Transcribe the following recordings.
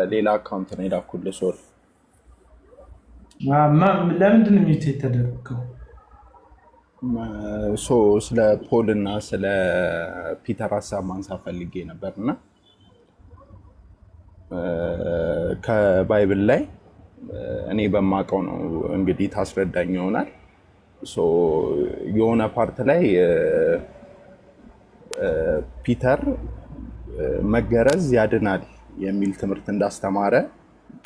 በሌላ አካውንት ነው የላኩልህ። ሶሪ ለምንድን ነው ሚውት የተደረገው? ስለ ፖል እና ስለ ፒተር ሀሳብ ማንሳት ፈልጌ ነበር እና ከባይብል ላይ እኔ በማውቀው ነው እንግዲህ ታስረዳኝ ይሆናል። የሆነ ፓርት ላይ ፒተር መገረዝ ያድናል የሚል ትምህርት እንዳስተማረ፣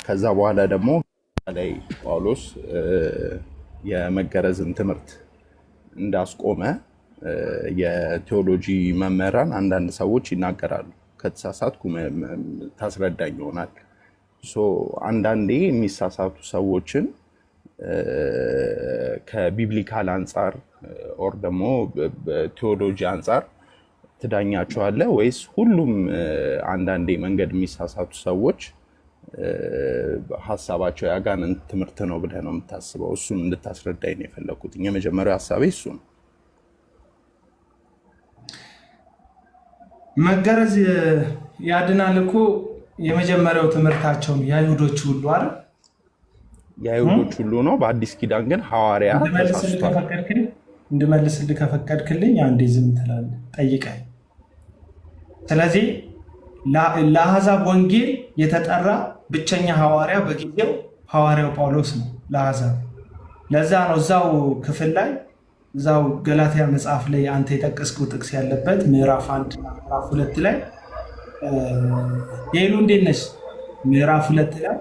ከዛ በኋላ ደግሞ ላይ ጳውሎስ የመገረዝን ትምህርት እንዳስቆመ የቴዎሎጂ መምህራን አንዳንድ ሰዎች ይናገራሉ። ከተሳሳትኩ ታስረዳኝ ይሆናል። አንዳንዴ የሚሳሳቱ ሰዎችን ከቢብሊካል አንጻር ኦር ደግሞ ቴዎሎጂ አንጻር ትዳኛቸዋለህ ወይስ ሁሉም አንዳንዴ መንገድ የሚሳሳቱ ሰዎች ሀሳባቸው ያጋንንት ትምህርት ነው ብለህ ነው የምታስበው? እሱን እንድታስረዳኝ ነው የፈለኩት። የመጀመሪያው ሀሳቤ እሱ ነው። መገረዝ ያድናል እኮ የመጀመሪያው ትምህርታቸው የአይሁዶች ሁሉ አይደል? የአይሁዶች ሁሉ ነው። በአዲስ ኪዳን ግን ሐዋርያ እንድመልስልህ ከፈቀድክልኝ አንዴ ዝም ትላለህ ጠይቀኝ። ስለዚህ ለአሕዛብ ወንጌል የተጠራ ብቸኛ ሐዋርያ በጊዜው ሐዋርያው ጳውሎስ ነው ለአሕዛብ። ለዛ ነው እዛው ክፍል ላይ እዛው ገላትያ መጽሐፍ ላይ አንተ የጠቀስከው ጥቅስ ያለበት ምዕራፍ 1 እና ምዕራፍ 2 ላይ ሄሉ እንዴት ነሽ? ምዕራፍ 2 ላይ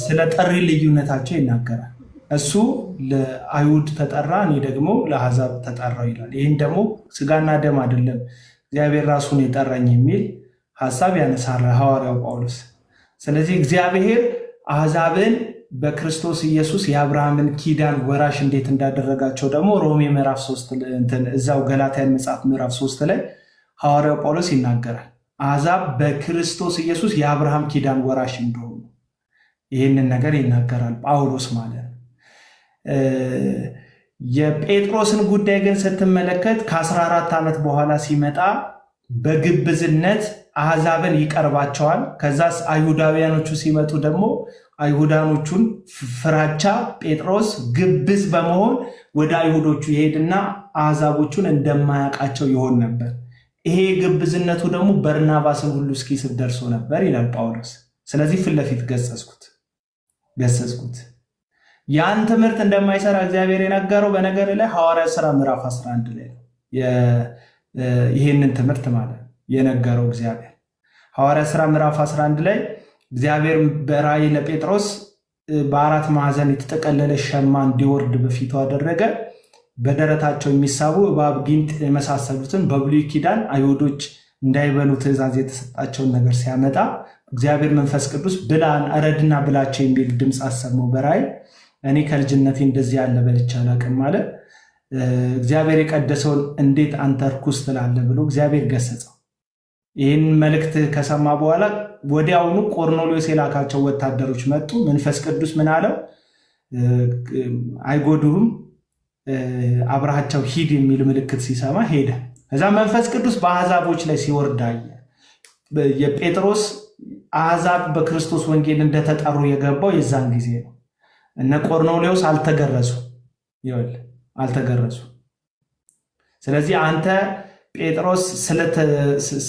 ስለ ጥሪ ልዩነታቸው ይናገራል። እሱ ለአይሁድ ተጠራ፣ እኔ ደግሞ ለአሕዛብ ተጠራው ይላል። ይህን ደግሞ ስጋና ደም አይደለም እግዚአብሔር ራሱን የጠራኝ የሚል ሐሳብ ያነሳል ሐዋርያው ጳውሎስ። ስለዚህ እግዚአብሔር አሕዛብን በክርስቶስ ኢየሱስ የአብርሃምን ኪዳን ወራሽ እንዴት እንዳደረጋቸው ደግሞ ሮሜ ምዕራፍ 3 እዛው ገላትያን መጽሐፍ ምዕራፍ 3 ላይ ሐዋርያው ጳውሎስ ይናገራል። አሕዛብ በክርስቶስ ኢየሱስ የአብርሃም ኪዳን ወራሽ እንደሆኑ ይህንን ነገር ይናገራል ጳውሎስ ማለት ነው። የጴጥሮስን ጉዳይ ግን ስትመለከት ከ14 ዓመት በኋላ ሲመጣ በግብዝነት አሕዛብን ይቀርባቸዋል። ከዛስ አይሁዳውያኖቹ ሲመጡ ደግሞ አይሁዳኖቹን ፍራቻ ጴጥሮስ ግብዝ በመሆን ወደ አይሁዶቹ ይሄድና አሕዛቦቹን እንደማያውቃቸው ይሆን ነበር። ይሄ ግብዝነቱ ደግሞ በርናባስን ሁሉ እስኪስብ ደርሶ ነበር ይላል ጳውሎስ። ስለዚህ ፊት ለፊት ገሰጽኩት። ያን ትምህርት እንደማይሰራ እግዚአብሔር የነገረው በነገር ላይ ሐዋርያት ሥራ ምዕራፍ 11 ላይ ነው። ይህንን ትምህርት ማለት የነገረው እግዚአብሔር ሐዋርያት ሥራ ምዕራፍ 11 ላይ እግዚአብሔር በራእይ ለጴጥሮስ በአራት ማዕዘን የተጠቀለለ ሸማ እንዲወርድ በፊቱ አደረገ። በደረታቸው የሚሳቡ እባብ፣ ጊንጥ የመሳሰሉትን በብሉይ ኪዳን አይሁዶች እንዳይበሉ ትእዛዝ የተሰጣቸውን ነገር ሲያመጣ እግዚአብሔር መንፈስ ቅዱስ ብላን እረድና ብላቸው የሚል ድምፅ አሰማው በራእይ። እኔ ከልጅነቴ እንደዚህ ያለ በልቼ አላውቅም ማለት እግዚአብሔር የቀደሰውን እንዴት አንተ ርኩስ ትላለህ ብሎ እግዚአብሔር ገሰጸው። ይህን መልእክት ከሰማ በኋላ ወዲያውኑ ቆርኔሌዎስ የላካቸው ወታደሮች መጡ። መንፈስ ቅዱስ ምን አለው? አይጎዱህም፣ አብረሃቸው ሂድ የሚል ምልክት ሲሰማ ሄደ። ከዛ መንፈስ ቅዱስ በአሕዛቦች ላይ ሲወርድ አየ። የጴጥሮስ አሕዛብ በክርስቶስ ወንጌል እንደተጠሩ የገባው የዛን ጊዜ ነው። እነ ቆርኔሌዎስ አልተገረዙ። ስለዚህ አንተ ጴጥሮስ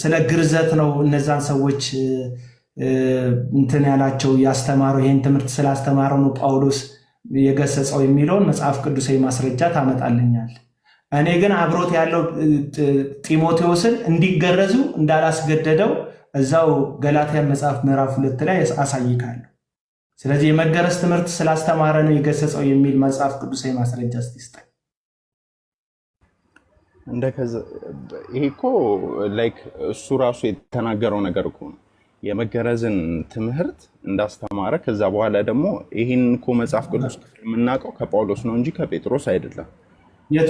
ስለ ግርዘት ነው እነዛን ሰዎች እንትን ያላቸው ያስተማረው፣ ይህን ትምህርት ስላስተማረው ነው ጳውሎስ የገሰጸው የሚለውን መጽሐፍ ቅዱሳዊ ማስረጃ ታመጣልኛል። እኔ ግን አብሮት ያለው ጢሞቴዎስን እንዲገረዙ እንዳላስገደደው እዛው ገላትያ መጽሐፍ ምዕራፍ 2 ላይ አሳይካለሁ። ስለዚህ የመገረዝ ትምህርት ስላስተማረ ነው የገሰጸው የሚል መጽሐፍ ቅዱሳዊ ማስረጃ ስጠኝ። ይሄ እኮ ላይክ እሱ ራሱ የተናገረው ነገር እኮ ነው። የመገረዝን ትምህርት እንዳስተማረ ከዛ በኋላ ደግሞ ይህን እኮ መጽሐፍ ቅዱስ ክፍል የምናውቀው ከጳውሎስ ነው እንጂ ከጴጥሮስ አይደለም።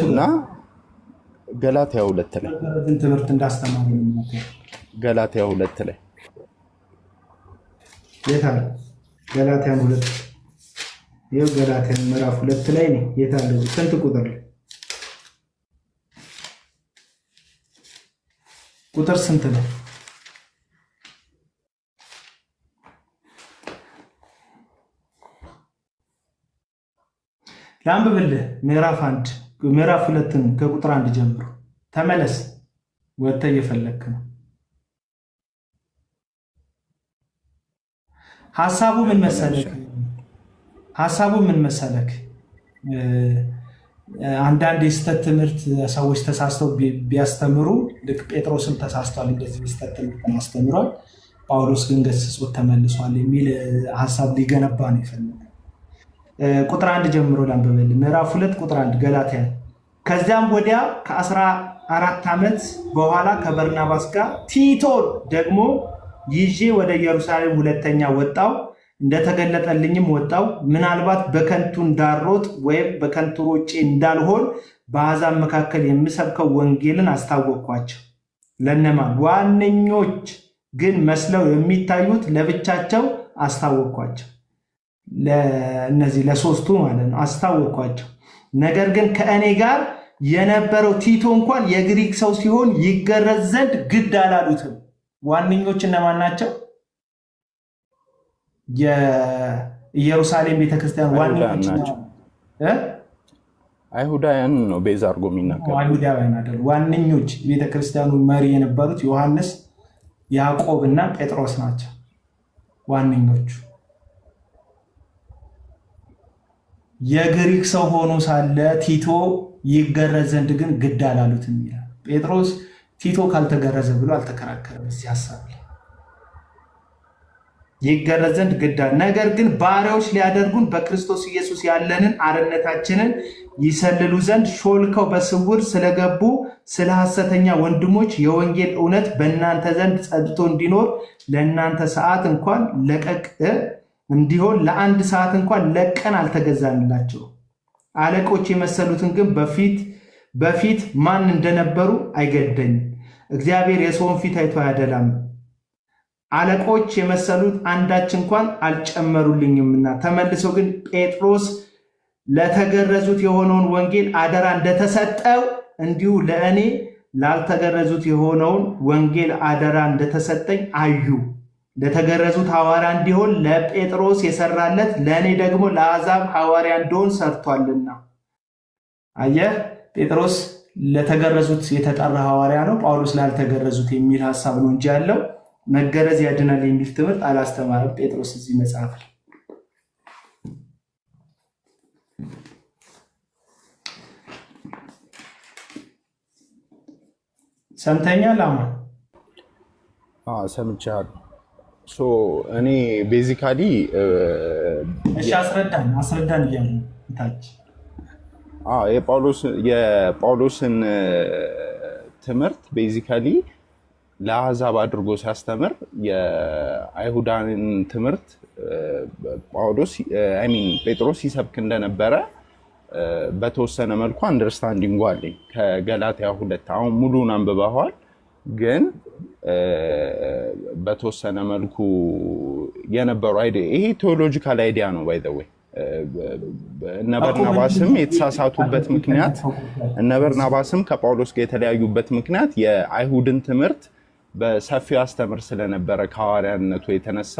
እና ገላትያ 2 ላይ ትምህርት እንዳስተማረ ነው። ገላትያ 2 ላይ የታለ? ገላትያ 2 ይኸው ገላትያ ምዕራፍ 2 ላይ ነው። የታለ? ስንት ቁጥር ላይ? ቁጥር ስንት ነው? ላንብብልህ ምዕራፍ 2 ከቁጥር 1 ጀምሮ ተመለስ። ወጥተህ እየፈለግክ ነው። ሐሳቡ ምን መሰለክ? አንዳንድ የስተት ትምህርት ሰዎች ተሳስተው ቢያስተምሩ ልክ ጴጥሮስም ተሳስቷል፣ እንደዚህ የስተት ትምህርት አስተምሯል፣ ጳውሎስ ግን ገስጾት ተመልሷል የሚል ሐሳብ ሊገነባ ነው የፈለገው። ቁጥር 1 ጀምሮ ላንብብልህ። ምዕራፍ 2 ቁጥር 1 ገላትያ። ከዚያም ወዲያ ከ14 ዓመት በኋላ ከበርናባስ ጋር ቲቶን ደግሞ ይዤ ወደ ኢየሩሳሌም ሁለተኛ ወጣው፣ እንደተገለጠልኝም ወጣው። ምናልባት በከንቱ እንዳልሮጥ ወይም በከንቱ ሮጬ እንዳልሆን በአሕዛብ መካከል የምሰብከው ወንጌልን አስታወቅኳቸው። ለነማን? ዋነኞች ግን መስለው የሚታዩት ለብቻቸው አስታወቅኳቸው። ለእነዚህ ለሶስቱ ማለት ነው አስታወቅኳቸው። ነገር ግን ከእኔ ጋር የነበረው ቲቶ እንኳን የግሪክ ሰው ሲሆን ይገረዝ ዘንድ ግድ አላሉትም። ዋነኞች እነማን ናቸው? የኢየሩሳሌም ቤተክርስቲያን ዋነኞች ናቸው። አይሁዳውያን ነው ቤዛ አድርጎ የሚናገር። አይሁዳውያን አይደል? ዋነኞች ቤተክርስቲያኑ መሪ የነበሩት ዮሐንስ፣ ያዕቆብ እና ጴጥሮስ ናቸው ዋነኞቹ። የግሪክ ሰው ሆኖ ሳለ ቲቶ ይገረዝ ዘንድ ግን ግድ አላሉትም ይላል። ጴጥሮስ ቲቶ ካልተገረዘ ብሎ አልተከራከረም። እዚህ ሐሳብ ላይ ይገረዝ ዘንድ ግድ አለ። ነገር ግን ባሪያዎች ሊያደርጉን በክርስቶስ ኢየሱስ ያለንን አርነታችንን ይሰልሉ ዘንድ ሾልከው በስውር ስለገቡ ስለ ሐሰተኛ ወንድሞች የወንጌል እውነት በእናንተ ዘንድ ጸድቶ እንዲኖር ለእናንተ ሰዓት እንኳን ለቀቅ እንዲሆን ለአንድ ሰዓት እንኳን ለቀን አልተገዛንላቸው። አለቆች የመሰሉትን ግን በፊት ማን እንደነበሩ አይገደኝም። እግዚአብሔር የሰውን ፊት አይቶ አያደላም። አለቆች የመሰሉት አንዳች እንኳን አልጨመሩልኝምና። ተመልሰው ግን ጴጥሮስ ለተገረዙት የሆነውን ወንጌል አደራ እንደተሰጠው እንዲሁ ለእኔ ላልተገረዙት የሆነውን ወንጌል አደራ እንደተሰጠኝ አዩ። ለተገረዙት ሐዋርያ እንዲሆን ለጴጥሮስ የሰራለት ለእኔ ደግሞ ለአሕዛብ ሐዋርያ እንደሆን ሰርቷልና። አየህ፣ ጴጥሮስ ለተገረዙት የተጠራ ሐዋርያ ነው፣ ጳውሎስ ላልተገረዙት የሚል ሐሳብ ነው እንጂ ያለው መገረዝ ያድናል የሚል ትምህርት አላስተማረም ጴጥሮስ እዚህ መጽሐፍ ላይ። ሰምተኛል? አማን ሰምቻለሁ። እኔ ቤዚካሊ እሺ፣ አስረዳን እያሉ ታች የጳውሎስን ትምህርት ቤዚካሊ ለአሕዛብ አድርጎ ሲያስተምር የአይሁዳንን ትምህርት ጴጥሮስ ይሰብክ እንደነበረ በተወሰነ መልኩ አንደርስታንዲንግ አለኝ ከገላትያ 2። አሁን ሙሉን አንብበዋል፣ ግን በተወሰነ መልኩ የነበሩ አይዲያ ይሄ ቴዎሎጂካል አይዲያ ነው። ባይ ዘ ዌይ እነ በርናባስም የተሳሳቱበት ምክንያት እነ በርናባስም ከጳውሎስ ጋር የተለያዩበት ምክንያት የአይሁድን ትምህርት በሰፊው አስተምር ስለነበረ ከሐዋርያነቱ የተነሳ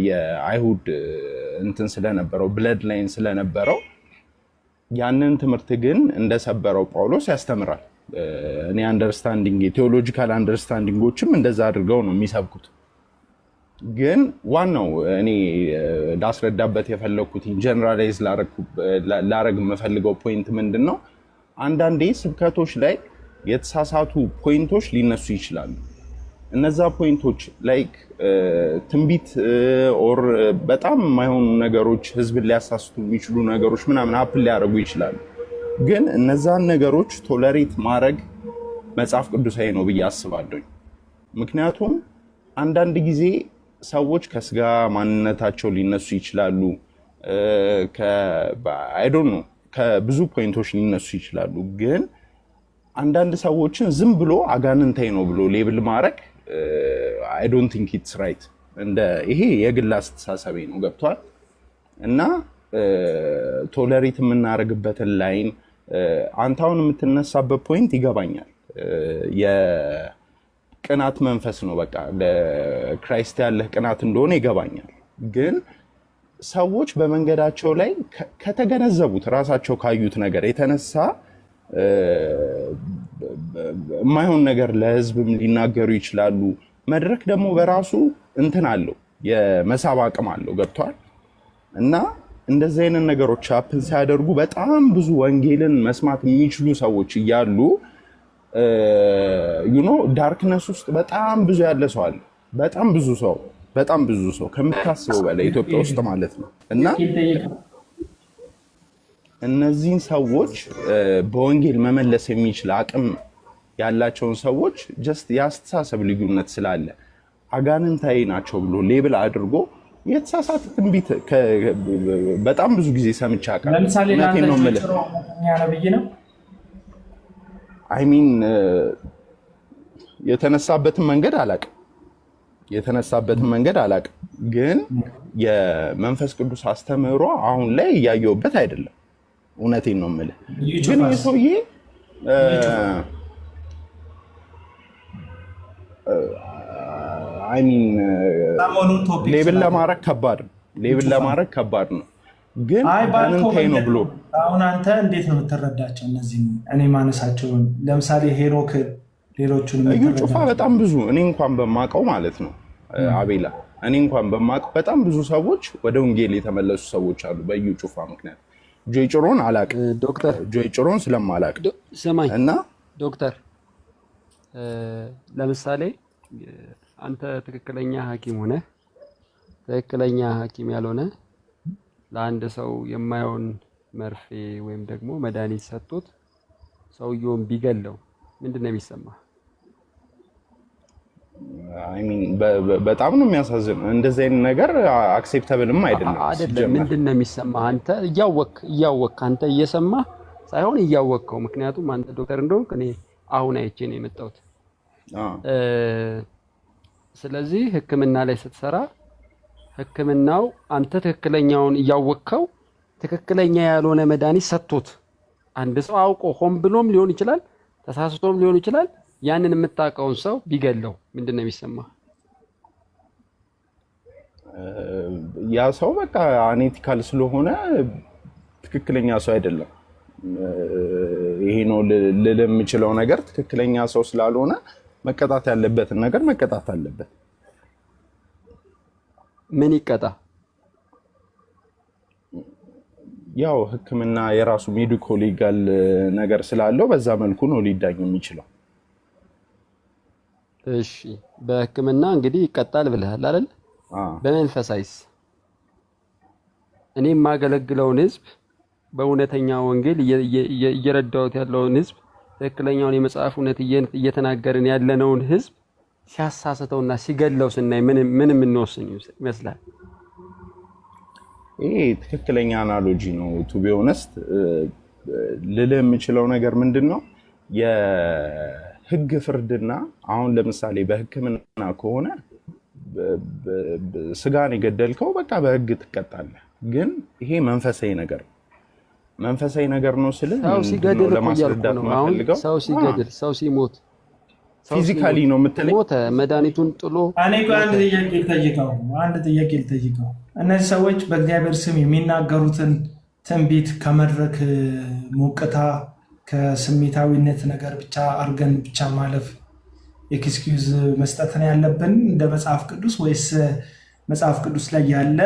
የአይሁድ እንትን ስለነበረው ብለድ ላይን ስለነበረው ያንን ትምህርት ግን እንደሰበረው ጳውሎስ ያስተምራል። እኔ አንደርስታንዲንግ ቴዎሎጂካል አንደርስታንዲንጎችም እንደዛ አድርገው ነው የሚሰብኩት። ግን ዋናው እኔ ላስረዳበት የፈለኩት ጀነራላይዝ ላረግ የምፈልገው ፖይንት ምንድን ነው? አንዳንዴ ስብከቶች ላይ የተሳሳቱ ፖይንቶች ሊነሱ ይችላሉ። እነዛ ፖይንቶች ላይክ ትንቢት ኦር በጣም የማይሆኑ ነገሮች ህዝብን ሊያሳስቱ የሚችሉ ነገሮች ምናምን አፕል ሊያደርጉ ይችላሉ። ግን እነዛን ነገሮች ቶለሬት ማድረግ መጽሐፍ ቅዱሳዊ ነው ብዬ አስባለሁ። ምክንያቱም አንዳንድ ጊዜ ሰዎች ከስጋ ማንነታቸው ሊነሱ ይችላሉ፣ ከብዙ ፖይንቶች ሊነሱ ይችላሉ። ግን አንዳንድ ሰዎችን ዝም ብሎ አጋንንታይ ነው ብሎ ሌብል ማድረግ አይ ዶንት ቲንክ ኢትስ ራይት። ይሄ የግል አስተሳሰቤ ነው። ገብቷል? እና ቶለሬት የምናደርግበትን ላይን አንተ አሁን የምትነሳበት ፖይንት ይገባኛል። የቅናት መንፈስ ነው፣ በቃ ለክራይስት ያለህ ቅናት እንደሆነ ይገባኛል። ግን ሰዎች በመንገዳቸው ላይ ከተገነዘቡት ራሳቸው ካዩት ነገር የተነሳ የማይሆን ነገር ለህዝብም ሊናገሩ ይችላሉ። መድረክ ደግሞ በራሱ እንትን አለው የመሳብ አቅም አለው። ገብቷል። እና እንደዚህ አይነት ነገሮች አፕን ሲያደርጉ በጣም ብዙ ወንጌልን መስማት የሚችሉ ሰዎች እያሉ ዳርክነስ ውስጥ በጣም ብዙ ያለ ሰው አለ። በጣም ብዙ ሰው ከምታስበው በላይ ኢትዮጵያ ውስጥ ማለት ነው። እና እነዚህን ሰዎች በወንጌል መመለስ የሚችል አቅም ያላቸውን ሰዎች ጀስት የአስተሳሰብ ልዩነት ስላለ አጋንንታዊ ናቸው ብሎ ሌብል አድርጎ የተሳሳተ ትንቢት በጣም ብዙ ጊዜ ሰምቼ አውቃለሁ። ለምሳሌ ነው ማለት ነው። አይ ሚን የተነሳበትን መንገድ አላውቅም፣ ግን የመንፈስ ቅዱስ አስተምህሮ አሁን ላይ እያየሁበት አይደለም። እውነቴን ነው የምልህ። ግን የሰውዬ አይ ሚን ሌብል ለማድረግ ከባድ ነው። ግን አጋንንታዊ ነው ብሎ አሁን አንተ እንዴት ነው የምትረዳቸው? እነዚህ እኔ ማነሳቸውን ለምሳሌ ሄኖክ፣ ሌሎቹን እዩ ጩፋ በጣም ብዙ እኔ እንኳን በማውቀው ማለት ነው አቤላ፣ እኔ እንኳን በማውቀው በጣም ብዙ ሰዎች ወደ ወንጌል የተመለሱ ሰዎች አሉ በእዩ ጩፋ ምክንያት። ጆይ ጭሮን አላውቅም፣ ዶክተር ጆይ ጭሮን ስለማላውቅ ሰማይ እና ዶክተር ለምሳሌ አንተ ትክክለኛ ሐኪም ሆነ ትክክለኛ ሐኪም ያልሆነ ለአንድ ሰው የማይሆን መርፌ ወይም ደግሞ መድኃኒት ሰጥቶት ሰውየውን ቢገለው ምንድን ነው የሚሰማህ? አይ ሚን በጣም ነው የሚያሳዝነው። እንደዚህ አይነት ነገር አክሴፕተብልም አይደለም። ምንድን ነው የሚሰማህ? አንተ እያወቅህ አንተ እየሰማህ ሳይሆን እያወቅኸው፣ ምክንያቱም አንተ ዶክተር እንደሆንክ እኔ አሁን አይቼ ነው የመጣሁት። ስለዚህ ሕክምና ላይ ስትሰራ ሕክምናው አንተ ትክክለኛውን እያወቅኸው ትክክለኛ ያልሆነ መድኃኒት ሰጥቶት አንድ ሰው አውቆ ሆን ብሎም ሊሆን ይችላል ተሳስቶም ሊሆን ይችላል ያንን የምታውቀውን ሰው ቢገለው ምንድን ነው የሚሰማህ? ያ ሰው በቃ አኔቲካል ስለሆነ ትክክለኛ ሰው አይደለም። ይሄ ነው ልል የምችለው ነገር። ትክክለኛ ሰው ስላልሆነ መቀጣት ያለበትን ነገር መቀጣት አለበት። ምን ይቀጣ? ያው ሕክምና የራሱ ሜዲኮ ሊጋል ነገር ስላለው በዛ መልኩ ነው ሊዳኝ የሚችለው። እሺ በሕክምና እንግዲህ ይቀጣል ብለሃል አይደል? በመንፈሳይስ እኔ የማገለግለውን ህዝብ በእውነተኛ ወንጌል እየረዳሁት ያለውን ህዝብ ትክክለኛውን የመጽሐፍ እውነት እየተናገርን ያለነውን ህዝብ ሲያሳስተውና ሲገለው ስናይ ምን የምንወስን ይመስላል? ይሄ ትክክለኛ አናሎጂ ነው። ቱ ቢ ኦነስት ልልህ የምችለው ነገር ምንድን ነው የህግ ፍርድና አሁን ለምሳሌ በህክምና ከሆነ ስጋን የገደልከው በቃ በህግ ትቀጣለህ። ግን ይሄ መንፈሳዊ ነገር ነው። መንፈሳዊ ነገር ነው ስለ ሰው ሲገድል ለማስረዳት ነው። አሁን ሰው ሲገድል ሰው ሲሞት ፊዚካሊ ነው የምትለኝ? ሞተ መድኃኒቱን ጥሎ እኔ አንድ ጥያቄ ልጠይቀው። እነዚህ ሰዎች በእግዚአብሔር ስም የሚናገሩትን ትንቢት ከመድረክ ሞቅታ ከስሜታዊነት ነገር ብቻ አርገን ብቻ ማለፍ ኤክስኪውዝ መስጠት ነው ያለብን እንደ መጽሐፍ ቅዱስ? ወይስ መጽሐፍ ቅዱስ ላይ ያለ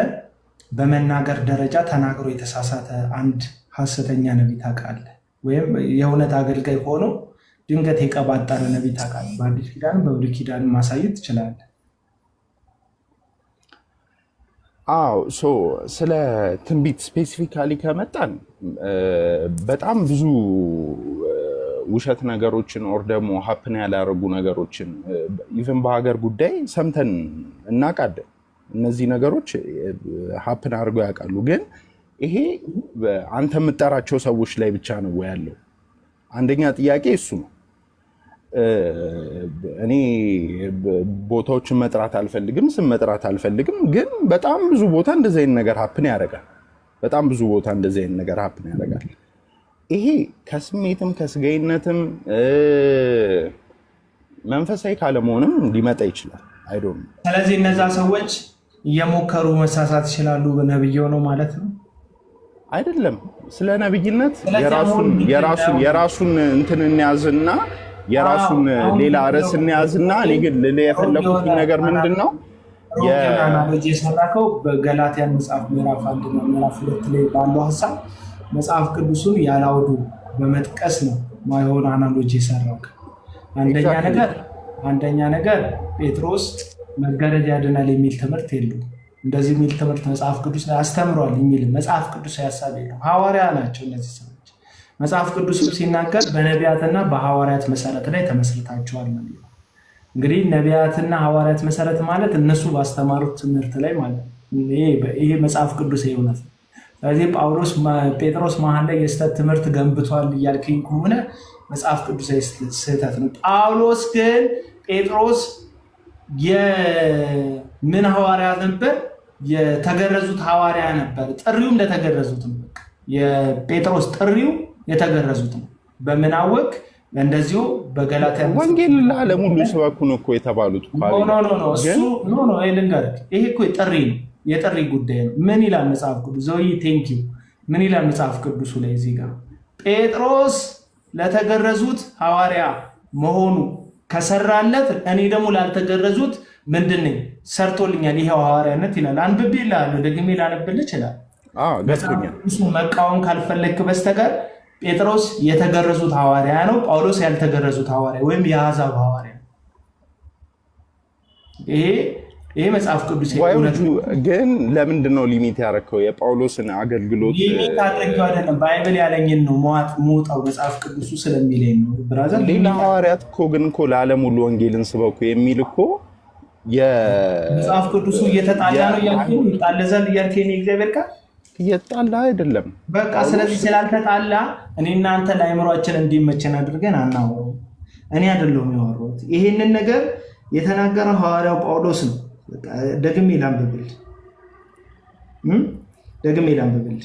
በመናገር ደረጃ ተናግሮ የተሳሳተ አንድ ሐሰተኛ ነቢይ ታውቃለህ? ወይም የእውነት አገልጋይ ሆኖ ድንገት የቀባጠረ ነቢይ ታውቃለህ? በአዲስ ኪዳን በብሉይ ኪዳን ማሳየት ትችላለህ? አዎ። ስለ ትንቢት ስፔሲፊካሊ ከመጣን በጣም ብዙ ውሸት ነገሮችን ኦር ደግሞ ሀፕን ያላረጉ ነገሮችን ኢቨን በሀገር ጉዳይ ሰምተን እናውቃለን። እነዚህ ነገሮች ሀፕን አድርገው ያውቃሉ። ግን ይሄ አንተ የምጠራቸው ሰዎች ላይ ብቻ ነው ያለው? አንደኛ ጥያቄ እሱ ነው። እኔ ቦታዎችን መጥራት አልፈልግም፣ ስም መጥራት አልፈልግም። ግን በጣም ብዙ ቦታ እንደዚህ አይነት ነገር ሀፕን ያደርጋል። በጣም ብዙ ቦታ እንደዚህ አይነት ነገር ሀፕን ያደርጋል። ይሄ ከስሜትም ከስጋይነትም መንፈሳዊ ካለመሆንም ሊመጣ ይችላል። አይዶን። ስለዚህ እነዛ ሰዎች እየሞከሩ መሳሳት ይችላሉ። ነብይ ነው ማለት ነው አይደለም። ስለ ነብይነት የራሱን እንትን እንያዝና የራሱን ሌላ ርዕስ እንያዝና እኔ ግን የፈለኩት ነገር ምንድነው አናሎጂ የሰራከው በገላትያን መጽሐፍ ምዕራፍ 1 እና ምዕራፍ 2 ላይ ባለው ሐሳብ መጽሐፍ ቅዱሱን ያላውዱ በመጥቀስ ነው ማይሆን አናሎጂ የሰራው። አንደኛ ነገር ጴጥሮስ መገረዝ ያድናል የሚል ትምህርት የለውም። እንደዚህ የሚል ትምህርት መጽሐፍ ቅዱስ ላይ አስተምሯል የሚል መጽሐፍ ቅዱስ ሐሳብ የለም። ሐዋርያ ናቸው እነዚህ ሰዎች። መጽሐፍ ቅዱስ ሲናገር በነቢያትና በሐዋርያት መሰረት ላይ ተመስርታቸዋል ነው። እንግዲህ ነቢያትና ሐዋርያት መሰረት ማለት እነሱ ባስተማሩት ትምህርት ላይ ማለት ነው። ይሄ መጽሐፍ ቅዱስ እውነት ነው። ስለዚህ ጴጥሮስ መሀል ላይ የስተት ትምህርት ገንብቷል እያልከኝ ከሆነ መጽሐፍ ቅዱስ ስህተት ነው። ጳውሎስ ግን ጴጥሮስ የምን ሐዋርያ ነበር? የተገረዙት ሐዋርያ ነበር። ጥሪውም ለተገረዙት ነው። የጴጥሮስ ጥሪው የተገረዙት ነው። በምን አወቅ? እንደዚሁ በገላትያ ወንጌል ለዓለም ሁሉ ስበኩ ነው እኮ የተባሉት። ይሄ እኮ ጥሪ ነው፣ የጥሪ ጉዳይ ነው። ምን ይላል መጽሐፍ ቅዱስ? ዘውዬ ቴንኪው። ምን ይላል መጽሐፍ ቅዱሱ ላይ? እዚህ ጋር ጴጥሮስ ለተገረዙት ሐዋርያ መሆኑ ከሰራለት እኔ ደግሞ ላልተገረዙት ምንድን ነኝ? ሰርቶልኛል ይሄው ሐዋርያነት ይላል። አንብቤ እልሃለሁ፣ ደግሜ ላነብልህ እችላለሁ። መቃወም ካልፈለግክ በስተቀር ጴጥሮስ የተገረዙት ሐዋርያ ነው፣ ጳውሎስ ያልተገረዙት ሐዋርያ ወይም የአሕዛብ ሐዋርያ ነው። ይሄ መጽሐፍ ቅዱስ ግን ለምንድን ነው ሊሚት ያደረከው? የጳውሎስን አገልግሎት ሊሚት አድርጌው አይደለም፣ ባይብል ያለኝን ነው መውጣው መጽሐፍ ቅዱሱ ስለሚለኝ ነው። ብራዘር ሌላ ሐዋርያት እኮ ግን እኮ ለዓለም ሁሉ ወንጌልን ስበኩ የሚል እኮ መጽሐፍ ቅዱሱ እየተጣላ ነው እያልከኝ ይጣለዛል እያልከኝ እግዚአብሔር ቃል እየተጣላ አይደለም። በቃ ስለዚህ ስላልተጣላ እኔ እናንተ ለአእምሯችን እንዲመቸን አድርገን አናወራው። እኔ አይደለሁም ያወራሁት። ይሄንን ነገር የተናገረው ሐዋርያው ጳውሎስ ነው። ደግሜ ላንብብል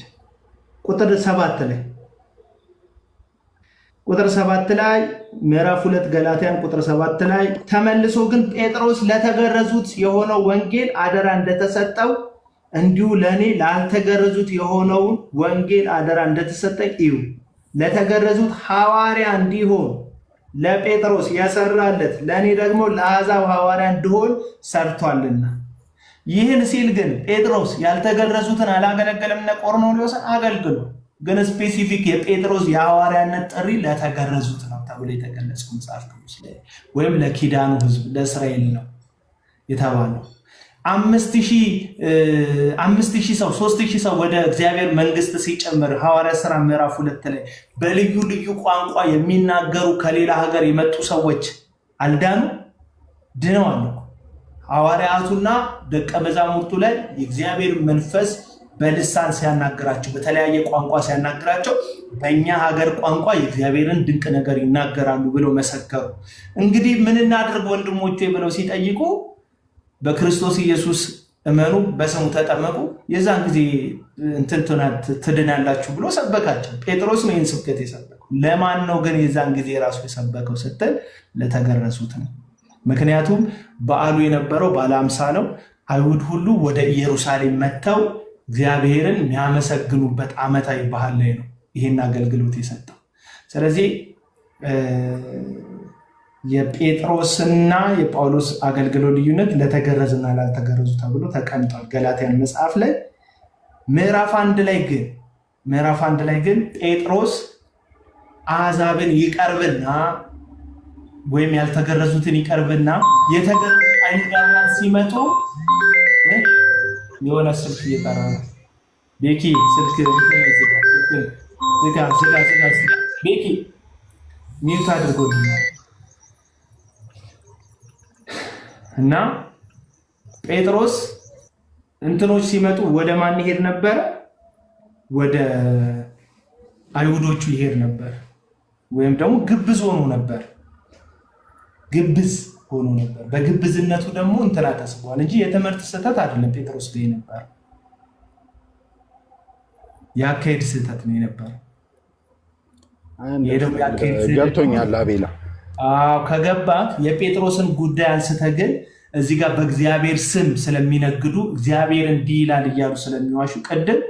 ቁጥር 7 ላይ ምዕራፍ 2 ገላትያን ቁጥር 7 ላይ ተመልሶ ግን ጴጥሮስ ለተገረዙት የሆነው ወንጌል አደራ እንደተሰጠው እንዲሁ ለእኔ ላልተገረዙት የሆነውን ወንጌል አደራ እንደተሰጠኝ እዩ። ለተገረዙት ሐዋርያ እንዲሆን ለጴጥሮስ የሰራለት ለእኔ ደግሞ ለአሕዛብ ሐዋርያ እንዲሆን ሰርቷልና። ይህን ሲል ግን ጴጥሮስ ያልተገረዙትን አላገለገለም። እነ ቆርኔሌዎስን አገልግሎ ግን ስፔሲፊክ የጴጥሮስ የሐዋርያነት ጥሪ ለተገረዙት ነው ተብሎ የተገለጸው መጽሐፍ ቅዱስ ላይ ወይም ለኪዳኑ ሕዝብ ለእስራኤል ነው የተባለው። 5,000 ሰው 3,000 ሰው ወደ እግዚአብሔር መንግስት ሲጨምር ሐዋርያ ሥራ ምዕራፍ 2 ላይ በልዩ ልዩ ቋንቋ የሚናገሩ ከሌላ ሀገር የመጡ ሰዎች አልዳኑ? ድነዋል። ሐዋርያቱና ደቀ መዛሙርቱ ላይ የእግዚአብሔር መንፈስ በልሳን ሲያናግራቸው፣ በተለያየ ቋንቋ ሲያናግራቸው በእኛ ሀገር ቋንቋ የእግዚአብሔርን ድንቅ ነገር ይናገራሉ ብለው መሰከሩ። እንግዲህ ምን እናድርግ ወንድሞቼ ብለው ሲጠይቁ በክርስቶስ ኢየሱስ እመኑ፣ በስሙ ተጠመቁ፣ የዛን ጊዜ ትድናላችሁ ብሎ ሰበካቸው። ጴጥሮስ ነው ይህን ስብከት የሰበከው። ለማን ነው ግን የዛን ጊዜ ራሱ የሰበከው ስትል ለተገረዙት ነው። ምክንያቱም በዓሉ የነበረው ባለ 50 ነው። አይሁድ ሁሉ ወደ ኢየሩሳሌም መጥተው እግዚአብሔርን የሚያመሰግኑበት ዓመታዊ ባህል ላይ ነው ይህን አገልግሎት የሰጠው። ስለዚህ የጴጥሮስና የጳውሎስ አገልግሎት ልዩነት ለተገረዙና ላልተገረዙ ተብሎ ተቀምጧል ገላትያን መጽሐፍ ላይ። ምዕራፍ 1 ላይ ግን ጴጥሮስ አሕዛብን ይቀርብና ወይም ያልተገረዙትን ይቀርብና የተገረዙት አይሁዳውያን ሲመጡ የሆነ ስልክ እየጠራ ነው። ቤኪ ስልክ ቤኪ ሚዩት አድርጎልኛል። እና ጴጥሮስ እንትኖች ሲመጡ ወደ ማን ይሄድ ነበር? ወደ አይሁዶቹ ይሄድ ነበር። ወይም ደግሞ ግብዝ ሆኖ ነበር። በግብዝነቱ ደግሞ እንትና ተስቧል እንጂ የትምህርት ስህተት አይደለም። ጴጥሮስ ላይ ነበር ያካሄድ ስህተት ነው የነበረው። ገብቶኛል አቤላ። ከገባህ የጴጥሮስን ጉዳይ አንስተህ ግን እዚህ ጋር በእግዚአብሔር ስም ስለሚነግዱ እግዚአብሔር እንዲህ ይላል እያሉ ስለሚዋሹ ቅድም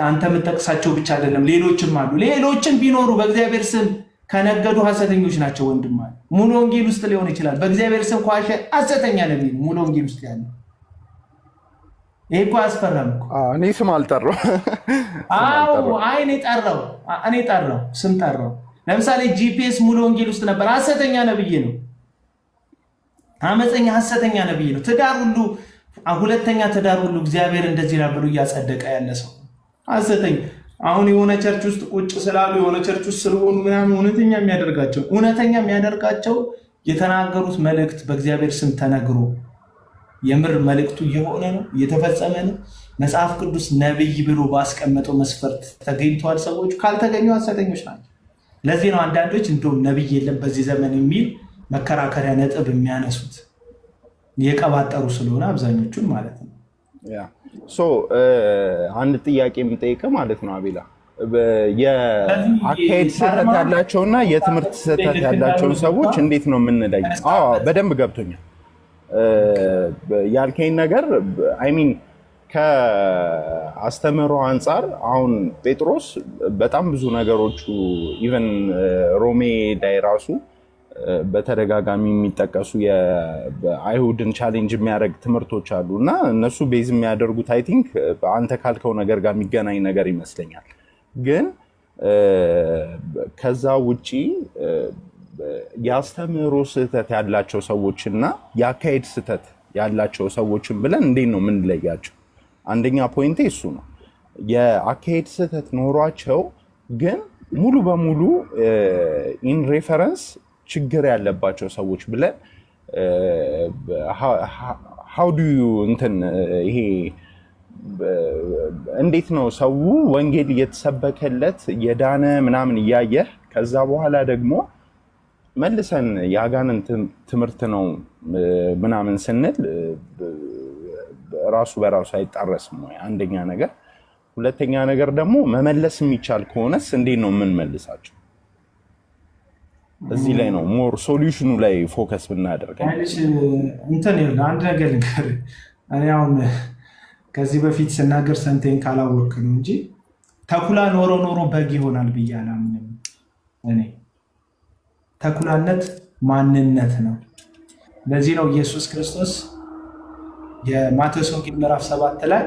አንተ የምጠቅሳቸው ብቻ አይደለም፣ ሌሎችም አሉ። ሌሎችም ቢኖሩ በእግዚአብሔር ስም ከነገዱ ሐሰተኞች ናቸው። ወንድም አለ ሙሉ ወንጌል ውስጥ ሊሆን ይችላል። በእግዚአብሔር ስም ኳሸ ሐሰተኛ ነብይ ነው ሙሉ ወንጌል ውስጥ ያለው። ይሄ እኮ አያስፈራም እኮ። እኔ ስም አልጠራው። አይ እኔ ጠራው ስም ጠራው። ለምሳሌ ጂፒኤስ ሙሉ ወንጌል ውስጥ ነበር። ሐሰተኛ ነብይ ነው፣ አመፀኛ ሐሰተኛ ነብይ ነው። ትዳር ሁሉ ሁለተኛ ትዳር ሁሉ እግዚአብሔር እንደዚህ ነው ብሎ እያጸደቀ ያለ ሰው ሐሰተኛ። አሁን የሆነ ቸርች ውስጥ ቁጭ ስላሉ የሆነ ቸርች ውስጥ ስለሆኑ ምናምን እውነተኛ የሚያደርጋቸው የተናገሩት መልእክት በእግዚአብሔር ስም ተነግሮ የምር መልእክቱ እየሆነ ነው እየተፈጸመ ነው። መጽሐፍ ቅዱስ ነብይ ብሎ ባስቀመጠው መስፈርት ተገኝተዋል። ሰዎች ካልተገኙ ሐሰተኞች ናቸው። ለዚህ ነው አንዳንዶች እንደውም ነብይ የለም በዚህ ዘመን የሚል መከራከሪያ ነጥብ የሚያነሱት የቀባጠሩ ስለሆነ አብዛኞቹን ማለት ነው። አንድ ጥያቄ የምጠይቀህ ማለት ነው አቤላ፣ የአካሄድ ስህተት ያላቸውና የትምህርት ስህተት ያላቸውን ሰዎች እንዴት ነው የምንለይ? በደንብ ገብቶኛል ያልከኝ ነገር። አይሚን ከአስተምህሮ አንጻር አሁን ጴጥሮስ በጣም ብዙ ነገሮቹ ኢቨን ሮሜ ላይ ራሱ በተደጋጋሚ የሚጠቀሱ የአይሁድን ቻሌንጅ የሚያደርግ ትምህርቶች አሉ እና እነሱ ቤዝ የሚያደርጉት አይ ቲንክ አንተ ካልከው ነገር ጋር የሚገናኝ ነገር ይመስለኛል። ግን ከዛ ውጪ የአስተምህሮ ስህተት ያላቸው ሰዎችና የአካሄድ ስህተት ያላቸው ሰዎችን ብለን እንዴት ነው የምንለያቸው? አንደኛ ፖይንቴ እሱ ነው። የአካሄድ ስህተት ኖሯቸው ግን ሙሉ በሙሉ ኢን ሬፈረንስ ችግር ያለባቸው ሰዎች ብለን how do you ይሄ እንዴት ነው ሰው ወንጌል እየተሰበከለት የዳነ ምናምን እያየህ ከዛ በኋላ ደግሞ መልሰን የአጋንን ትምህርት ነው ምናምን ስንል ራሱ በራሱ አይጣረስም ወይ? አንደኛ ነገር። ሁለተኛ ነገር ደግሞ መመለስ የሚቻል ከሆነስ እንዴት ነው የምንመልሳቸው? እዚህ ላይ ነው ሞር ሶሉሽኑ ላይ ፎከስ ብናደርግ። አንድ ነገር ልንገር። እኔ አሁን ከዚህ በፊት ስናገር ሰምተኝ ካላወቅ ነው እንጂ ተኩላ ኖሮ በግ ይሆናል ብዬ አላምንም። እኔ ተኩላነት ማንነት ነው። ለዚህ ነው ኢየሱስ ክርስቶስ የማቴዎስ ወንጌል ምዕራፍ 7 ላይ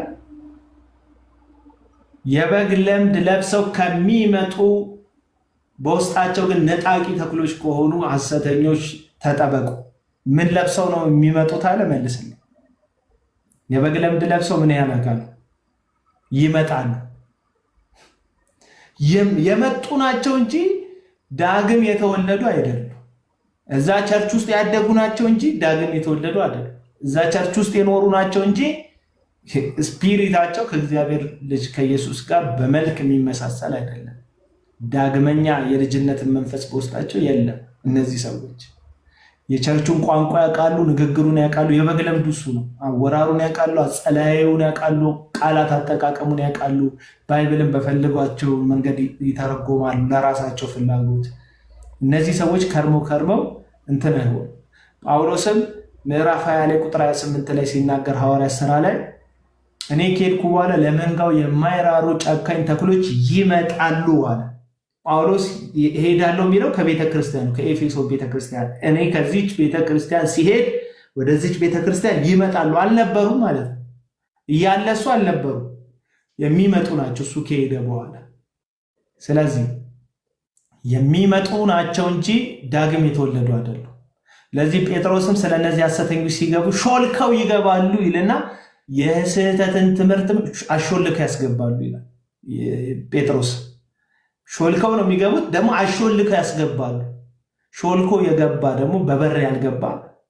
የበግ ለምድ ለብሰው ከሚመጡ በውስጣቸው ግን ነጣቂ ተኩሎች ከሆኑ ሐሰተኞች ተጠበቁ። ምን ለብሰው ነው የሚመጡት አለ? መልስልኝ። የበግ ለምድ ለብሰው ምን ያደርጋሉ? ይመጣሉ። የመጡ ናቸው እንጂ ዳግም የተወለዱ አይደሉም። እዛ ቸርች ውስጥ ያደጉ ናቸው እንጂ ዳግም የተወለዱ አይደሉም። እዛ ቸርች ውስጥ የኖሩ ናቸው እንጂ ስፒሪታቸው ከእግዚአብሔር ልጅ ከኢየሱስ ጋር በመልክ የሚመሳሰል አይደለም። ዳግመኛ የልጅነትን መንፈስ በውስጣቸው የለም። እነዚህ ሰዎች የቸርቹን ቋንቋ ያውቃሉ፣ ንግግሩን ያውቃሉ። የበግ ለምዱ እሱ ነው። አወራሩን ያውቃሉ፣ አጸላዩን ያውቃሉ፣ ቃላት አጠቃቀሙን ያውቃሉ። ባይብልን በፈልጓቸው መንገድ ይተረጎማሉ ለራሳቸው ፍላጎት። እነዚህ ሰዎች ከርመው እንትን አይሆን። ጳውሎስም ምዕራፍ 20 ላይ ቁጥር 28 ላይ ሲናገር ሐዋርያት ሥራ ላይ እኔ ከሄድኩ በኋላ ለመንጋው የማይራሩ ጨካኝ ተኩሎች ይመጣሉ አለ። ጳውሎስ እሄዳለሁ የሚለው ከቤተክርስቲያኑ ከኤፌሶን ቤተክርስቲያን፣ እኔ ከዚች ቤተክርስቲያን ሲሄድ ወደዚች ቤተክርስቲያን ይመጣሉ አልነበሩም ማለት ነው። እያለ እሱ አልነበሩ፣ የሚመጡ ናቸው እሱ ከሄደ በኋላ። ስለዚህ የሚመጡ ናቸው እንጂ ዳግም የተወለዱ አይደሉም። ለዚህ ጴጥሮስም ስለነዚህ ሐሰተኞች ሲገቡ ሾልከው ይገባሉ ይልና የስህተትን ትምህርት አሾልከው ያስገባሉ ይላል ጴጥሮስ። ሾልከው ነው የሚገቡት፣ ደግሞ አሾልከው ያስገባሉ። ሾልኮ የገባ ደግሞ በበር ያልገባ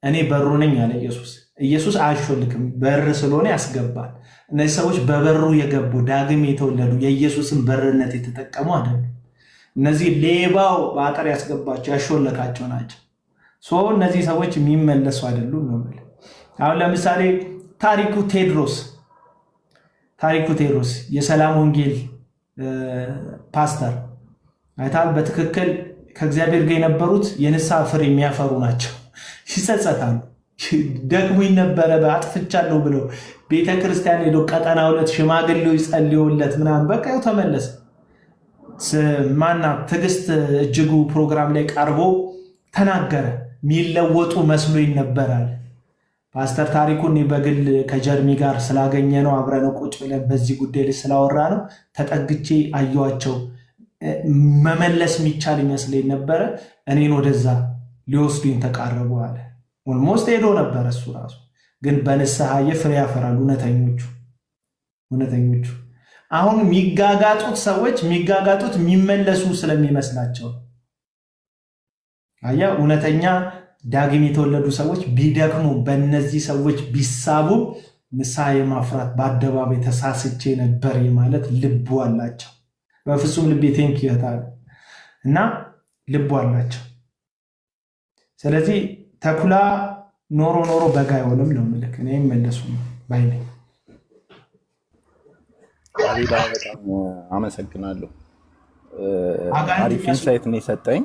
እኔ በሩ ነኝ አለ ኢየሱስ። ኢየሱስ አያሾልክም፣ በር ስለሆነ ያስገባል። እነዚህ ሰዎች በበሩ የገቡ ዳግም የተወለዱ የኢየሱስን በርነት የተጠቀሙ አይደሉም። እነዚህ ሌባው በአጥር ያስገባቸው ያሾለካቸው ናቸው። እነዚህ ሰዎች የሚመለሱ አይደሉም ነው። አሁን ለምሳሌ ታሪኩ ቴድሮስ የሰላም ወንጌል ፓስተር አይታል። በትክክል ከእግዚአብሔር ጋር የነበሩት የንስሐ ፍሬ የሚያፈሩ ናቸው። ይጸጸታሉ፣ ደክሞኝ ነበረ በአጥፍቻለሁ ብለው ቤተክርስቲያን ሄዶ ቀጠና 2 ሽማግሌዎች ጸልዮለት ምናምን በቃ ያው ተመለሰ። ማና ትዕግስት እጅጉ ፕሮግራም ላይ ቀርቦ ተናገረ። የሚለወጡ መስሎኝ ነበራል። ፓስተር ታሪኩን በግል ከጀርሚ ጋር ስላገኘ ነው አብረን ቁጭ ብለን በዚህ ጉዳይ ላይ ስላወራ ነው ተጠግቼ አየዋቸው። መመለስ የሚቻል ይመስለኝ ነበረ። እኔን ወደዛ ሊወስዱኝ ተቃረቡ አለ። ኦልሞስት ሄዶ ነበር እሱ ራሱ ግን በንስሐ ፍሬ ያፈራሉ እውነተኞቹ። አሁን የሚጋጋጡት ሰዎች የሚጋጋጡት የሚመለሱ ስለሚመስላቸው አያ እውነተኛ ዳግም የተወለዱ ሰዎች ቢደክሙ በእነዚህ ሰዎች ቢሳቡ ንስሐ የማፍራት በአደባባይ ተሳስቼ ነበር ማለት ልቡ አላቸው። በፍጹም ልቤ ቴንክ ይታል እና ልቡ አላቸው። ስለዚህ ተኩላ ኖሮ በጋ አይሆንም ነው ምልክ እኔ መለሱ ባይኔ። አቤላ በጣም አመሰግናለሁ። አሪፍ ኢንሳይት ነው የሰጠኝ።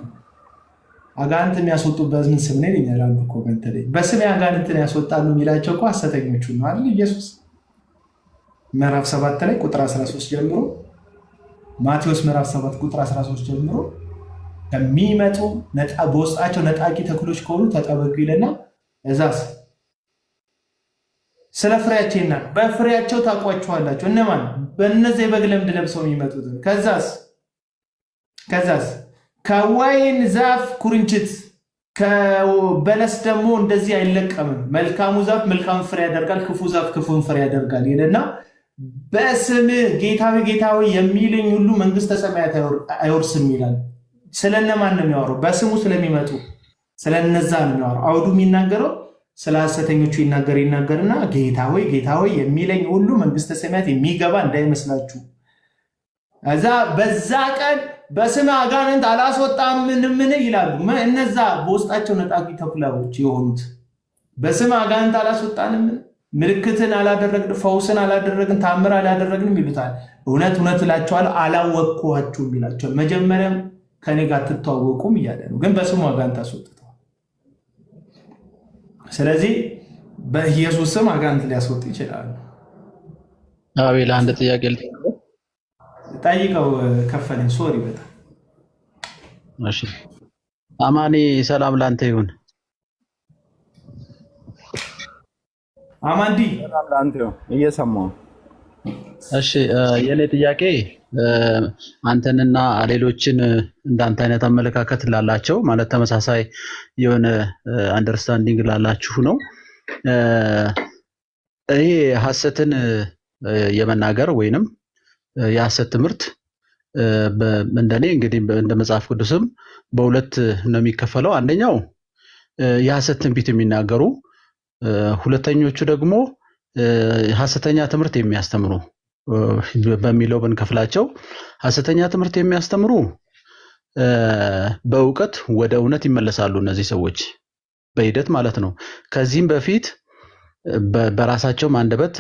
አጋንንት የሚያስወጡበት ምን ስም ነው ይላሉ ኮሜንት ላይ። በስም አጋንንትን ያስወጣሉ የሚላቸው እኮ ሐሰተኞቹ ነው አይደል? ኢየሱስ ምዕራፍ 7 ላይ ቁጥር 13 ጀምሮ ማቴዎስ ምዕራፍ 7 ቁጥር 13 ጀምሮ ከሚመጡ በውስጣቸው ነጣቂ ተኩሎች ከሆኑ ተጠበቁ ይለና እዛስ ስለ ፍሬያቸውና በፍሬያቸው ታውቋቸዋላችሁ። እነማን? በእነዚህ የበግ ለምድ ለብሰው የሚመጡት። ከዛስ ከወይን ዛፍ ኩርንችት ከበለስ ደግሞ እንደዚህ አይለቀምም። መልካሙ ዛፍ መልካም ፍሬ ያደርጋል፣ ክፉ ዛፍ ክፉን ፍሬ ያደርጋል ይልና በስም ጌታዊ የሚለኝ ሁሉ መንግስተ ሰማያት አይወርስም ይላል። ስለነማን ነው የሚያወራው? በስሙ ስለሚመጡ ስለነዛ ነው የሚያወራው። አውዱ የሚናገረው ስለ ሐሰተኞቹ ይናገርና ጌታዊ የሚለኝ ሁሉ መንግስተ ሰማያት የሚገባ እንዳይመስላችሁ። እዛ በዛ ቀን በስም አጋንንት አላስወጣም ምን ይላሉ። እነዛ በውስጣቸው ነጣቂ ተኩላዎች የሆኑት በስም አጋንንት አላስወጣንም፣ ምልክትን አላደረግን፣ ፈውስን አላደረግን፣ ታምር አላደረግንም ይሉታል። እውነት እላቸዋለሁ አላወቅኳችሁም ይላቸዋል። መጀመሪያም ከኔ ጋር ትተዋወቁም እያለ ነው፣ ግን በስሙ አጋንንት አስወጥተዋል። ስለዚህ በኢየሱስ ስም አጋንንት ሊያስወጡ ይችላሉ። አቤል አንድ ጥያቄ ጠይቀው ከፈለኝ። ሶሪ በጣም እሺ። አማኔ ሰላም ላንተ ይሁን። አማንዲ ሰላም ላንተ ይሁን። እየሰማሁ እሺ። የኔ ጥያቄ አንተንና ሌሎችን እንዳንተ አይነት አመለካከት ላላቸው ማለት ተመሳሳይ የሆነ አንደርስታንዲንግ ላላችሁ ነው። ይሄ ሐሰትን የመናገር ወይንም የሐሰት ትምህርት እንደኔ እንግዲህ እንደ መጽሐፍ ቅዱስም በሁለት ነው የሚከፈለው። አንደኛው የሐሰት ትንቢት የሚናገሩ፣ ሁለተኞቹ ደግሞ ሐሰተኛ ትምህርት የሚያስተምሩ በሚለው ብንከፍላቸው፣ ሐሰተኛ ትምህርት የሚያስተምሩ በእውቀት ወደ እውነት ይመለሳሉ። እነዚህ ሰዎች በሂደት ማለት ነው። ከዚህም በፊት በራሳቸው አንደበት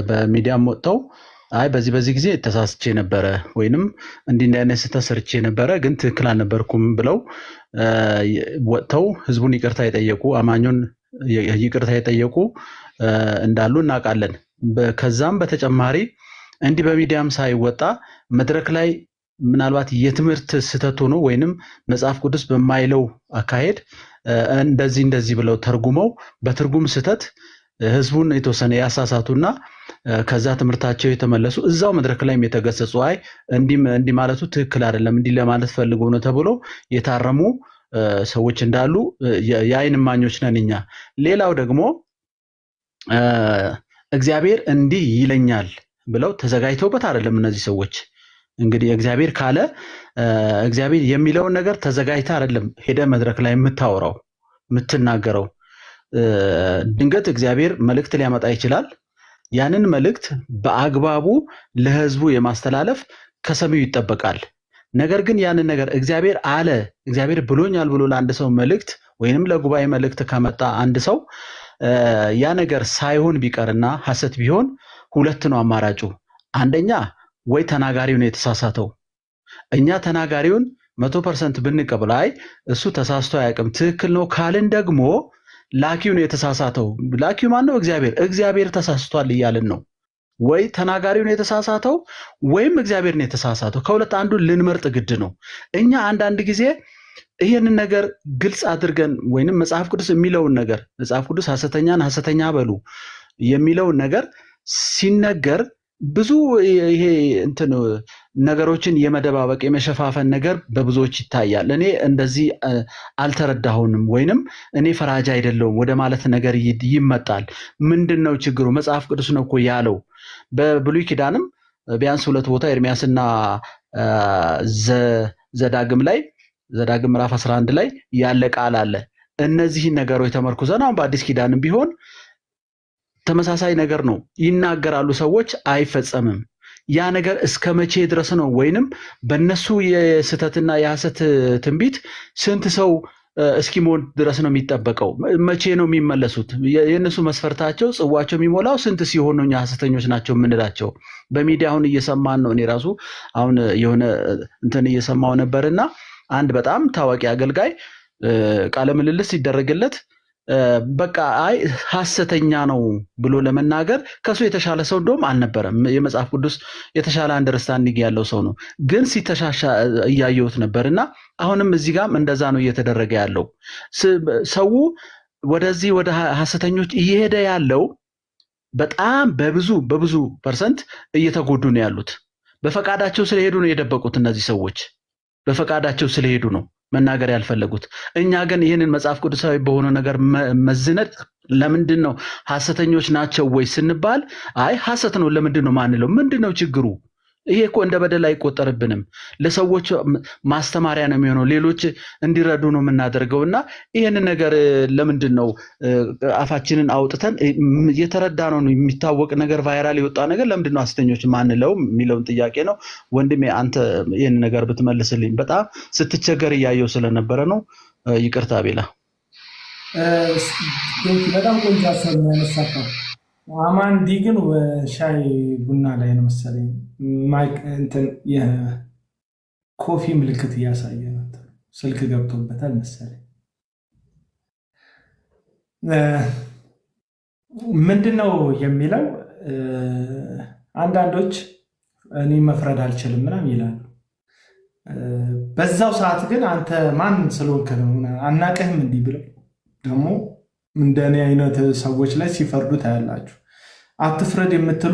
በሚዲያም ወጥተው አይ በዚህ ጊዜ ተሳስቼ ነበረ ወይንም እንዲህ አይነት ስህተት ሰርቼ ነበረ ግን ትክክል አልነበርኩም ብለው ወጥተው ህዝቡን ይቅርታ የጠየቁ አማኙን ይቅርታ የጠየቁ እንዳሉ እናውቃለን። ከዛም በተጨማሪ እንዲህ በሚዲያም ሳይወጣ መድረክ ላይ ምናልባት የትምህርት ስህተት ሆኖ ወይንም መጽሐፍ ቅዱስ በማይለው አካሄድ እንደዚህ ብለው ተርጉመው በትርጉም ስህተት ህዝቡን የተወሰነ ያሳሳቱና ከዛ ትምህርታቸው የተመለሱ እዛው መድረክ ላይም የተገሰጹ አይ እንዲህ ማለቱ ትክክል አይደለም እንዲህ ለማለት ፈልገው ነው ተብሎ የታረሙ ሰዎች እንዳሉ የዓይን እማኞች ነን እኛ። ሌላው ደግሞ እግዚአብሔር እንዲህ ይለኛል ብለው ተዘጋጅተውበት አይደለም እነዚህ ሰዎች። እንግዲህ እግዚአብሔር ካለ እግዚአብሔር የሚለውን ነገር ተዘጋጅታ አይደለም ሄደ መድረክ ላይ የምታወራው የምትናገረው። ድንገት እግዚአብሔር መልእክት ሊያመጣ ይችላል። ያንን መልእክት በአግባቡ ለህዝቡ የማስተላለፍ ከሰሚው ይጠበቃል። ነገር ግን ያንን ነገር እግዚአብሔር አለ እግዚአብሔር ብሎኛል ብሎ ለአንድ ሰው መልእክት ወይንም ለጉባኤ መልእክት ካመጣ አንድ ሰው ያ ነገር ሳይሆን ቢቀርና ሐሰት ቢሆን ሁለት ነው አማራጩ። አንደኛ ወይ ተናጋሪው ነው የተሳሳተው። እኛ ተናጋሪውን 100% ብንቀበል አይ እሱ ተሳስቶ አያውቅም ትክክል ነው ካልን ደግሞ ላኪው ነው የተሳሳተው። ላኪው ማን ነው? እግዚአብሔር ተሳስቷል እያልን ነው። ወይ ተናጋሪው ነው የተሳሳተው ወይም እግዚአብሔር ነው የተሳሳተው። ከሁለት አንዱን ልንመርጥ ግድ ነው። እኛ አንዳንድ ጊዜ ይህንን ነገር ግልጽ አድርገን ወይንም መጽሐፍ ቅዱስ የሚለውን ነገር መጽሐፍ ቅዱስ ሐሰተኛን ሐሰተኛ በሉ የሚለውን ነገር ሲነገር ብዙ ይሄ እንትን ነገሮችን የመደባበቅ የመሸፋፈን ነገር በብዙዎች ይታያል። እኔ እንደዚህ አልተረዳሁንም ወይንም እኔ ፈራጅ አይደለሁም ወደ ማለት ነገር ይመጣል። ምንድነው ችግሩ? መጽሐፍ ቅዱስ ነው እኮ ያለው። በብሉይ ኪዳንም ቢያንስ ሁለት ቦታ ኤርሚያስና ዘዳግም ምዕራፍ 11 ላይ ያለ ቃል አለ። እነዚህን ነገሮች ተመርኩዘን አሁን በአዲስ ኪዳንም ቢሆን ተመሳሳይ ነገር ነው ይናገራሉ ሰዎች፣ አይፈጸምም። ያ ነገር እስከ መቼ ድረስ ነው? ወይንም በእነሱ የስተትና የሐሰት ትንቢት ስንት ሰው እስኪሞት ድረስ ነው የሚጠበቀው? መቼ ነው የሚመለሱት? የእነሱ መስፈርታቸው ጽዋቸው የሚሞላው ስንት ሲሆን ነው እኛ ሐሰተኞች ናቸው የምንላቸው? በሚዲያ አሁን እየሰማን ነው። እኔ ራሱ አሁን የሆነ እንትን እየሰማው ነበርና አንድ በጣም ታዋቂ አገልጋይ ቃለ ምልልስ ሲደረግለት በቃ አይ ሐሰተኛ ነው ብሎ ለመናገር ከሱ የተሻለ ሰው እንደውም አልነበረም። የመጽሐፍ ቅዱስ የተሻለ አንደርስታንዲንግ ያለው ሰው ነው፣ ግን ሲተሻሻ እያየሁት ነበርና አሁንም እዚህ ጋርም እንደዛ ነው እየተደረገ ያለው። ሰው ወደዚህ ወደ ሐሰተኞች እየሄደ ያለው በጣም በብዙ ፐርሰንት እየተጎዱ ነው ያሉት። በፈቃዳቸው ስለሄዱ ነው የደበቁት። እነዚህ ሰዎች በፈቃዳቸው ስለሄዱ ነው መናገር ያልፈለጉት። እኛ ግን ይህንን መጽሐፍ ቅዱሳዊ በሆነ ነገር መዝነድ ለምንድን ነው ሐሰተኞች ናቸው ወይ ስንባል አይ ሐሰት ነው ለምንድን ነው ማንለው? ምንድን ነው ችግሩ? ይሄ እኮ እንደ በደል አይቆጠርብንም። ለሰዎች ማስተማሪያ ነው የሚሆነው፣ ሌሎች እንዲረዱ ነው የምናደርገውና ይሄንን ነገር ለምንድን ነው አፋችንን አውጥተን የተረዳ ነው የሚታወቅ ነገር ቫይራል የወጣ ነገር ለምንድን ነው ሐሰተኞች ማንለው የሚለውን ጥያቄ ነው። ወንድሜ አንተ ይሄን ነገር ብትመልስልኝ። በጣም ስትቸገር እያየው ስለነበረ ነው። ይቅርታ ቤላ። በጣም ቆንጆ ሀሳብ ነው ያነሳኸው። አማንዲ ግን ሻይ ቡና ላይ ነው መሰለኝ ማይክ እንትን የኮፊ ምልክት እያሳየ ነው። ስልክ ገብቶበታል መሰለኝ። ምንድነው የሚለው? አንዳንዶች እኔ መፍረድ አልችልም ምናምን ይላሉ። በዛው ሰዓት ግን አንተ ማን ስለሆንክ ነው አናቀህም እንዲህ ብለው ደግሞ እንደኔ አይነት ሰዎች ላይ ሲፈርዱ ታያላችሁ። አትፍረድ የምትሉ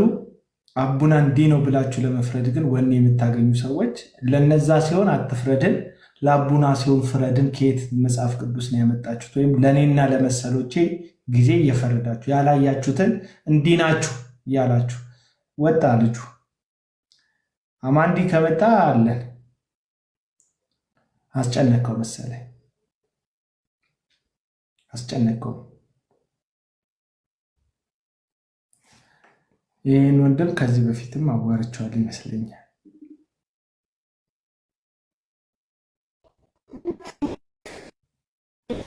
አቡና እንዲህ ነው ብላችሁ ለመፍረድ ግን ወኔ የምታገኙ ሰዎች ለነዛ ሲሆን አትፍረድን፣ ለአቡና ሲሆን ፍረድን ከየት መጽሐፍ ቅዱስ ነው ያመጣችሁት? ወይም ለእኔና ለመሰሎቼ ጊዜ እየፈረዳችሁ ያላያችሁትን እንዲህ ናችሁ እያላችሁ ወጣ ልጁ አማንዲ ከመጣ አለን። አስጨነቀው መሰለኝ አስጨነቀው። ይህን ወንድም ከዚህ በፊትም አዋርቼዋለሁ ይመስለኛል።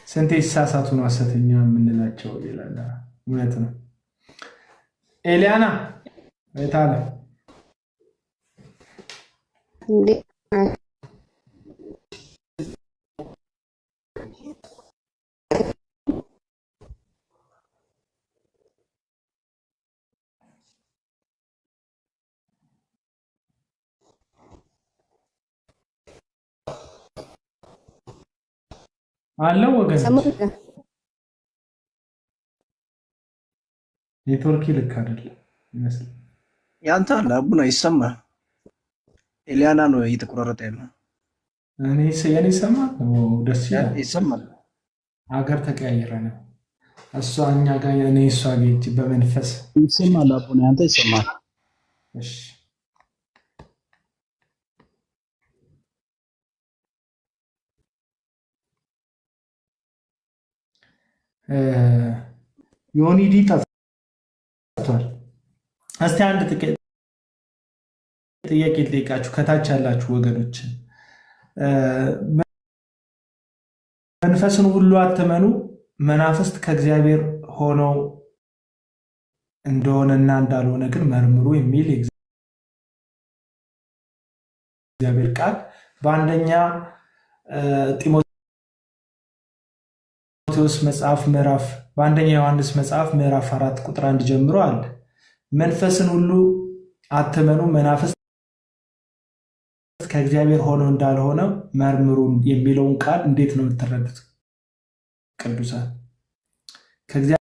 ስንቴ ሲሳሳቱ ነው ሐሰተኛ የምንላቸው ይላል። እውነት ነው። ኤሊያና የታለ? አለው ወገን ኔትወርክ ልክ አይደለም ይመስል ያንተ አለ አቡና ይሰማል። ኤሊያና ነው እየተቆራረጠ ያለው። የኔ ይሰማል። ደስ ይላል። ይሰማል። ሀገር ተቀያየረ ነው። እሷ እኛ ጋር እኔ እሷ ቤት በመንፈስ ይሰማል። አቡና ያንተ ይሰማል። እሺ ዮኒዲ ጠፍቷል። እስቲ አንድ ጥያቄ ልጠይቃችሁ ከታች ያላችሁ ወገኖች፣ መንፈስን ሁሉ አትመኑ፣ መናፍስት ከእግዚአብሔር ሆነው እንደሆነና እንዳልሆነ ግን መርምሩ የሚል የእግዚአብሔር ቃል በአንደኛ ጢሞቴዎስ ጢሞቴዎስ መጽሐፍ ምዕራፍ በአንደኛ ዮሐንስ መጽሐፍ ምዕራፍ 4 ቁጥር 1 ጀምሮ አለ መንፈስን ሁሉ አትመኑ መናፍስት ከእግዚአብሔር ሆኖ እንዳልሆነ መርምሩ የሚለውን ቃል እንዴት ነው የምትረዱት? ቅዱሳን ከእግዚአብሔር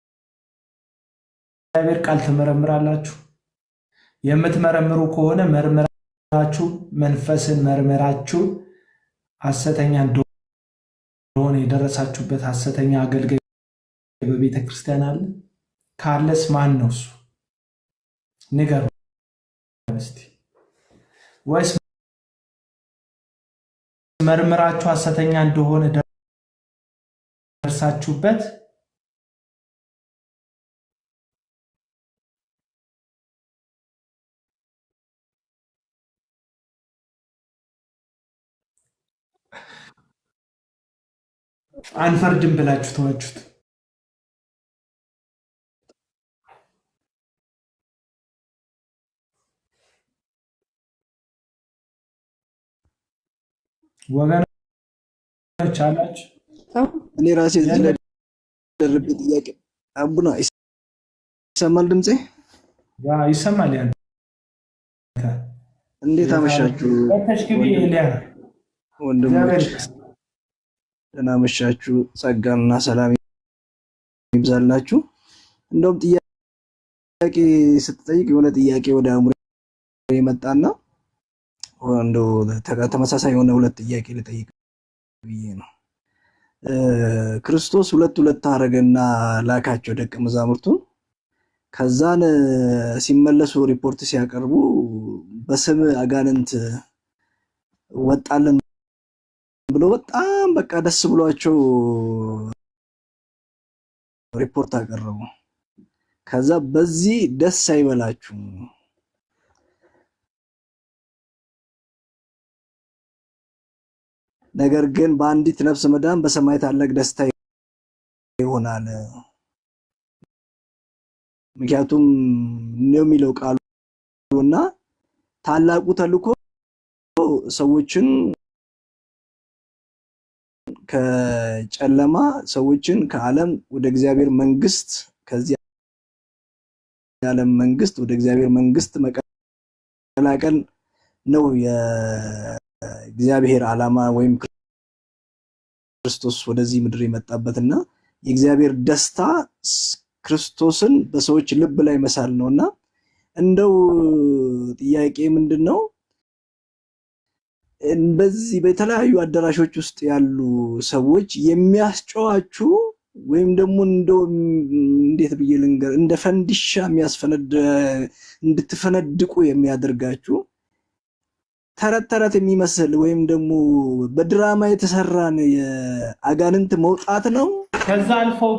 ቃል ትመረምራላችሁ? የምትመረምሩ ከሆነ መርምራችሁ መንፈስን መርምራችሁ ሐሰተኛ እንደሆነ የደረሳችሁበት ሐሰተኛ አገልጋይ በቤተ ክርስቲያን አለ? ካለስ ማን ነው እሱ? ንገሩ እስቲ። ወይስ መርምራችሁ ሐሰተኛ እንደሆነ ደርሳችሁበት አንፈርድም ብላችሁ ተዋችሁት? ወገኖች አላችሁ? እኔ ራሴ እዚህ ላይ ደርቤ ጥያቄ አቡና ይሰማል ድምጼ? ያ ይሰማል። ያንተ እንዴት አመሻችሁ ወንድሞች? ደህና አመሻችሁ። ጸጋና ሰላም ይብዛላችሁ። እንደውም ጥያቄ ስትጠይቅ የሆነ ጥያቄ ወደ አእምሮ የመጣና እንደው ተመሳሳይ የሆነ ሁለት ጥያቄ ልጠይቅ ብዬ ነው። ክርስቶስ ሁለት አረገና ላካቸው ደቀ መዛሙርቱን። ከዛን ሲመለሱ ሪፖርት ሲያቀርቡ በስም አጋንንት ወጣልን ብሎ በጣም በቃ ደስ ብሏቸው ሪፖርት አቀረቡ። ከዛ በዚህ ደስ አይበላችሁ፣ ነገር ግን በአንዲት ነፍስ መዳን በሰማይ ታላቅ ደስታ ይሆናል። ምክንያቱም ነው የሚለው ቃሉና ታላቁ ተልእኮ ሰዎችን ከጨለማ ሰዎችን ከዓለም ወደ እግዚአብሔር መንግስት ከዚህ ዓለም መንግስት ወደ እግዚአብሔር መንግስት መቀላቀል ነው የእግዚአብሔር ዓላማ ወይም ክርስቶስ ወደዚህ ምድር የመጣበትና የእግዚአብሔር ደስታ ክርስቶስን በሰዎች ልብ ላይ መሳል ነውና እንደው ጥያቄ ምንድነው በዚህ በተለያዩ አዳራሾች ውስጥ ያሉ ሰዎች የሚያስጨዋችሁ ወይም ደግሞ እንደው እንዴት ብዬ ልንገር እንደ ፈንዲሻ እንድትፈነድቁ የሚያደርጋችሁ ተረት የሚመስል ወይም ደግሞ በድራማ የተሰራን የአጋንንት መውጣት ነው። ከዛ አልፈው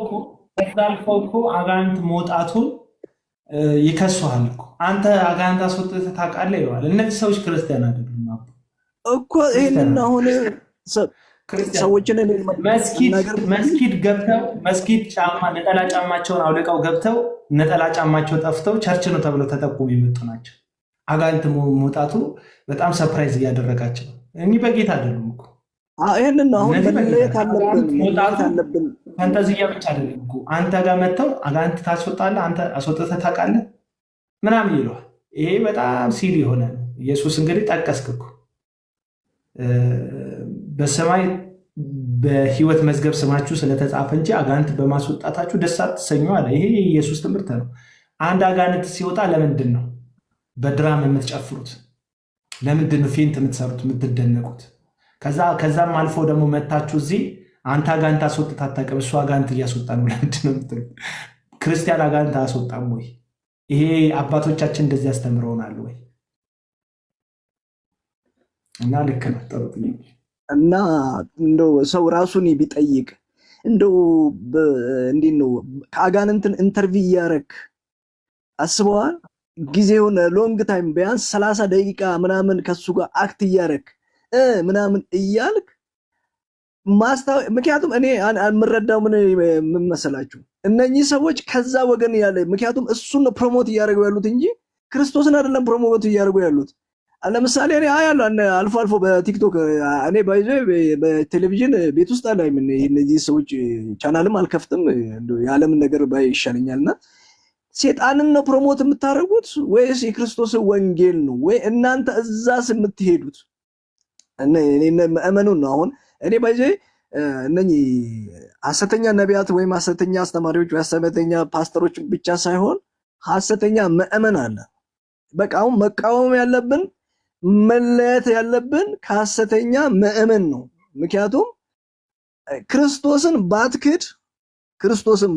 እኮ አጋንንት መውጣቱን ይከሱሃል እኮ። አንተ አጋንንት አስወጥተህ ታውቃለህ ይለዋል። እነዚህ ሰዎች ክርስቲያን አይደሉም እኮ። ይሄንን አሁን ሰዎችን መስጊድ ገብተው መስጊድ ነጠላ ጫማቸውን አውልቀው ገብተው ነጠላ ጫማቸው ጠፍተው ቸርች ነው ተብለው ተጠቁሞ የመጡ ናቸው። አጋንንት መውጣቱ በጣም ሰርፕራይዝ እያደረጋቸው ነው። እኚህ በጌታ አይደሉም እኮ። ይሄንን አሁን መለየት አለብን። ፈንጠዝያ ብቻ አይደለም እኮ። አንተ ጋር መጥተው አጋንንት ታስወጣለህ፣ አንተ አስወጥተህ ታውቃለህ ምናምን ይለዋል። ይሄ በጣም ሲል የሆነ ነው። ኢየሱስ እንግዲህ ጠቀስክ እኮ በሰማይ በሕይወት መዝገብ ስማችሁ ስለተጻፈ እንጂ አጋንንት በማስወጣታችሁ ደስ አትሰኙ አለ። ይሄ የኢየሱስ ትምህርት ነው። አንድ አጋንንት ሲወጣ ለምንድን ነው በድራም የምትጨፍሩት? ለምንድን ነው ፌንት የምትሰሩት የምትደነቁት? ከዛም አልፎ ደግሞ መታችሁ እዚህ አንተ አጋንንት አስወጥተህ አታውቅም፣ እሱ አጋንንት እያስወጣ ነው ለምንድን ነው የምትሉት? ክርስቲያን አጋንንት አያስወጣም ወይ? ይሄ አባቶቻችን እንደዚህ ያስተምረውናል ወይ? እና ልክ ነው። ጥሩ እና እንደው ሰው ራሱን ቢጠይቅ እንደው እንዴት ነው ከአጋንንትን ኢንተርቪው እያደረክ አስበዋል? ጊዜውን ሎንግ ታይም ቢያንስ 30 ደቂቃ ምናምን ከሱ ጋር አክት እያደረክ ምናምን እያልክ ምክንያቱም እኔ የምረዳው ምን መሰላችሁ፣ እነኚህ ሰዎች ከዛ ወገን ያለ ምክንያቱም እሱን ፕሮሞት እያደረጉ ያሉት እንጂ ክርስቶስን አይደለም ፕሮሞት እያደረጉ ያሉት። ለምሳሌ እኔ አያለሁ አልፎ አልፎ በቲክቶክ እኔ ባይዘ በቴሌቪዥን ቤት ውስጥ አለ ምን እነዚህ ሰዎች ቻናልም አልከፍትም የዓለምን ነገር ባይ ይሻለኛልና ሴጣንን ነው ፕሮሞት የምታደርጉት ወይስ የክርስቶስን ወንጌል ነው ወይ እናንተ እዛስ የምትሄዱት? እኔ ምእመኑን ነው አሁን እኔ ባይዘ እነኚህ ሐሰተኛ ነቢያት ወይም ሐሰተኛ አስተማሪዎች ወይ ሐሰተኛ ፓስተሮች ብቻ ሳይሆን ሐሰተኛ ምእመን አለ። በቃ አሁን መቃወም ያለብን መለየት ያለብን ከሐሰተኛ ምእመን ነው። ምክንያቱም ክርስቶስን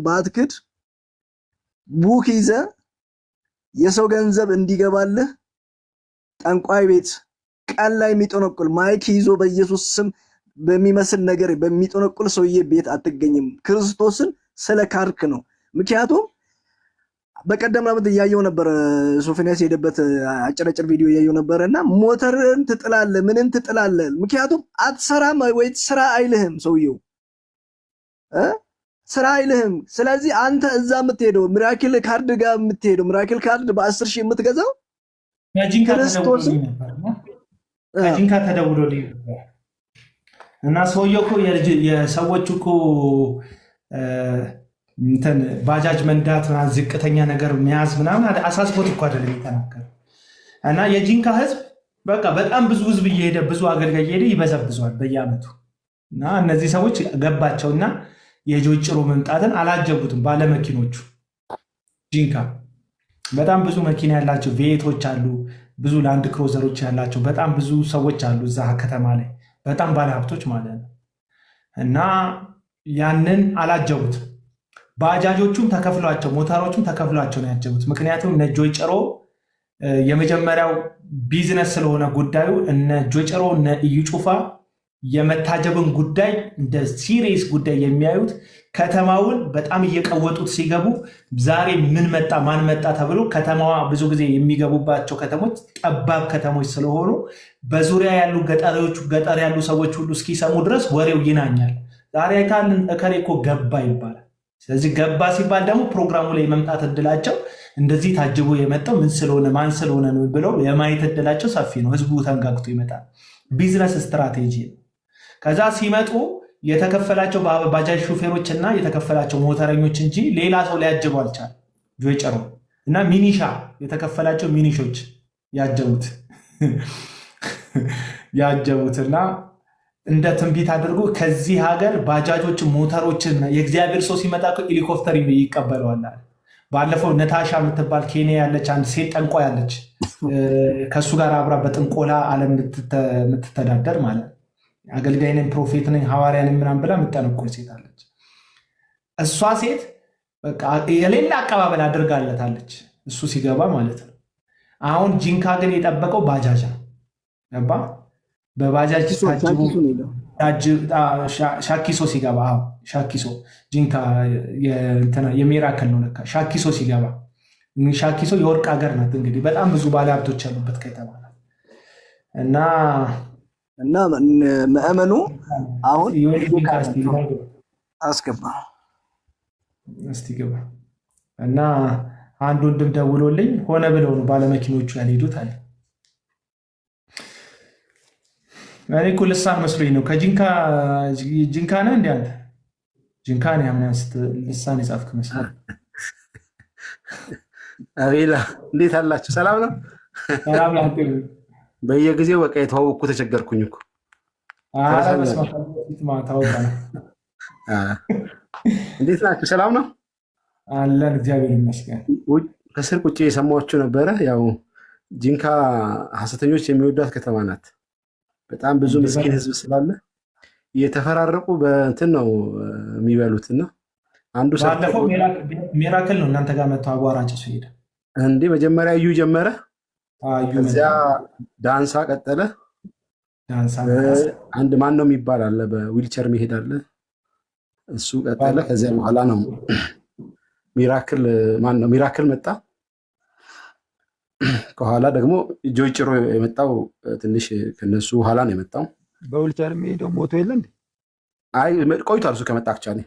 ባትክድ ቡክ ይዘ የሰው ገንዘብ እንዲገባልህ ጠንቋይ ቤት ቀን ላይ የሚጠነቁል ማይክ ይዞ በኢየሱስ ስም በሚመስል ነገር በሚጠነቁል ሰውዬ ቤት አትገኝም። ክርስቶስን ስለካድክ ነው። ምክንያቱም በቀደም ዓመት ያየው ነበር ሶፎንያስ ሄደበት አጭር ቪዲዮ ያየው ነበርና ሞተርን ትጥላለህ ምንን ትጥላለህ። ምክንያቱም አትሰራም ወይ ስራ አይልህም ሰውየው ስራ አይልህም። ስለዚህ አንተ እዛ የምትሄደው ሚራክል ካርድ ጋር የምትሄደው ሚራክል ካርድ በ10 ሺህ የምትገዛው ከጂንካ ተደውሎልኝ ነበር እና ሰውየው እኮ የሰዎቹ እኮ እንትን ባጃጅ መንዳት ዝቅተኛ ነገር መያዝ ምናምን አሳስቦት እኮ አይደለም የተናገረው። እና የጂንካ ህዝብ በቃ በጣም ብዙ ህዝብ እየሄደ ብዙ አገልጋይ እየሄደ ይበዘብዟል በየአመቱ። እና እነዚህ ሰዎች ገባቸውና የጆይ ጭሮ መምጣትን አላጀቡትም። ባለመኪኖቹ ጂንካ በጣም ብዙ መኪና ያላቸው ቬቶች አሉ፣ ብዙ ላንድ ክሮዘሮች ያላቸው በጣም ብዙ ሰዎች አሉ እዛ ከተማ ላይ በጣም ባለሀብቶች ማለት ነው። እና ያንን አላጀቡትም። ባጃጆቹም ተከፍሏቸው ሞተሮቹም ተከፍሏቸው ነው ያጀቡት። ምክንያቱም እነ ጆይ ጭሮ የመጀመሪያው ቢዝነስ ስለሆነ ጉዳዩ እነ ጆይ ጭሮ እነ እዩ ጩፋ የመታጀብን ጉዳይ እንደ ሲሪየስ ጉዳይ የሚያዩት ከተማውን በጣም እየቀወጡት ሲገቡ ዛሬ ምን መጣ ማን መጣ ተብሎ ከተማዋ ብዙ ጊዜ የሚገቡባቸው ከተሞች ጠባብ ከተሞች ስለሆኑ በዙሪያ ያሉ ገጠር ያሉ ሰዎች ሁሉ እስኪሰሙ ድረስ ወሬው ይናኛል። ዛሬ አይታልን እከሌ እኮ ገባ ይባላል። ስለዚህ ገባ ሲባል ደግሞ ፕሮግራሙ ላይ የመምጣት እድላቸው እንደዚህ ታጅቦ የመጣው ምን ስለሆነ ማን ስለሆነ ነው ብለው የማየት እድላቸው ሰፊ ነው። ህዝቡ ተንጋግቶ ይመጣል። ቢዝነስ ስትራቴጂ ነው። ከዛ ሲመጡ የተከፈላቸው ባጃጅ ሹፌሮች እና የተከፈላቸው ሞተረኞች እንጂ ሌላ ሰው ሊያጅበው አልቻለም። ጆይ ጭሮ እና ሚኒሻ የተከፈላቸው ሚኒሾች ያጀቡትና እንደ ትንቢት አድርጎ ከዚህ ሀገር ባጃጆችን ሞተሮችን የእግዚአብሔር ሰው ሲመጣ ሄሊኮፕተር ይቀበለዋል። ባለፈው ነታሻ የምትባል ኬንያ ያለች አንድ ሴት ጠንቋ ያለች ከእሱ ጋር አብራ በጥንቆላ ዓለም የምትተዳደር ማለት ነው። አገልጋይ ነኝ ፕሮፌት ነኝ ሐዋርያ ነኝ ምናምን ብላ የምጠነቆል ሴት አለች። እሷ ሴት በቃ የሌላ አቀባበል አድርጋለታለች እሱ ሲገባ ማለት ነው። አሁን ጂንካ ግን የጠበቀው ባጃጅ ነው። ገባ በባጃጅ ሻኪሶ ሲገባ ሻኪሶ ጂንካ የሚራክል ነው ለካ ሻኪሶ ሲገባ ሻኪሶ የወርቅ ሀገር ናት። እንግዲህ በጣም ብዙ ባለሀብቶች ያሉበት ከተማ ናት። እና ምእመኑ አሁን አስገባ እስቲ ገባ እና አንድ ወንድም ደውሎልኝ ሆነ ብለው ነው ባለመኪኖቹ ያልሄዱት አለ። እኔ እኮ ልሳን መስሎኝ ነው። ከጂንካ ነህ እንደ አንተ ጂንካ ነህ ያምናስ ልሳን የጻፍክ መስሎኝ። አቤላ እንዴት አላችሁ? ሰላም ነው? ሰላም ነው። በየጊዜው በቃ የተዋወቅኩ ተቸገርኩኝ እኮ። እንዴት ናችሁ? ሰላም ነው አለን፣ እግዚአብሔር ይመስገን። ከስር ቁጭ የሰማችሁ ነበረ። ያው ጂንካ ሐሰተኞች የሚወዷት ከተማ ናት። በጣም ብዙ ምስኪን ህዝብ ስላለ እየተፈራረቁ በእንትን ነው የሚበሉትና አንዱ ባለፈው ሚራክል ነው እናንተ ጋር መጥቶ አቧራ ጭሱ ሄደ እንዴ። መጀመሪያ እዩ ጀመረ፣ ከዚያ ዳንሳ ቀጠለ። አንድ ማን ነው የሚባል አለ በዊልቸር መሄድ አለ፣ እሱ ቀጠለ። ከዚያ በኋላ ነው ሚራክል ማን ነው ሚራክል መጣ። ከኋላ ደግሞ ጆይ ጭሮ የመጣው ትንሽ ከነሱ ኋላ ነው የመጣው። በዊልቸር የሚሄደው ሞቶ የለ እንዴ? አይ ቆይቷል እሱ ከመጣ አክቹዋሊ።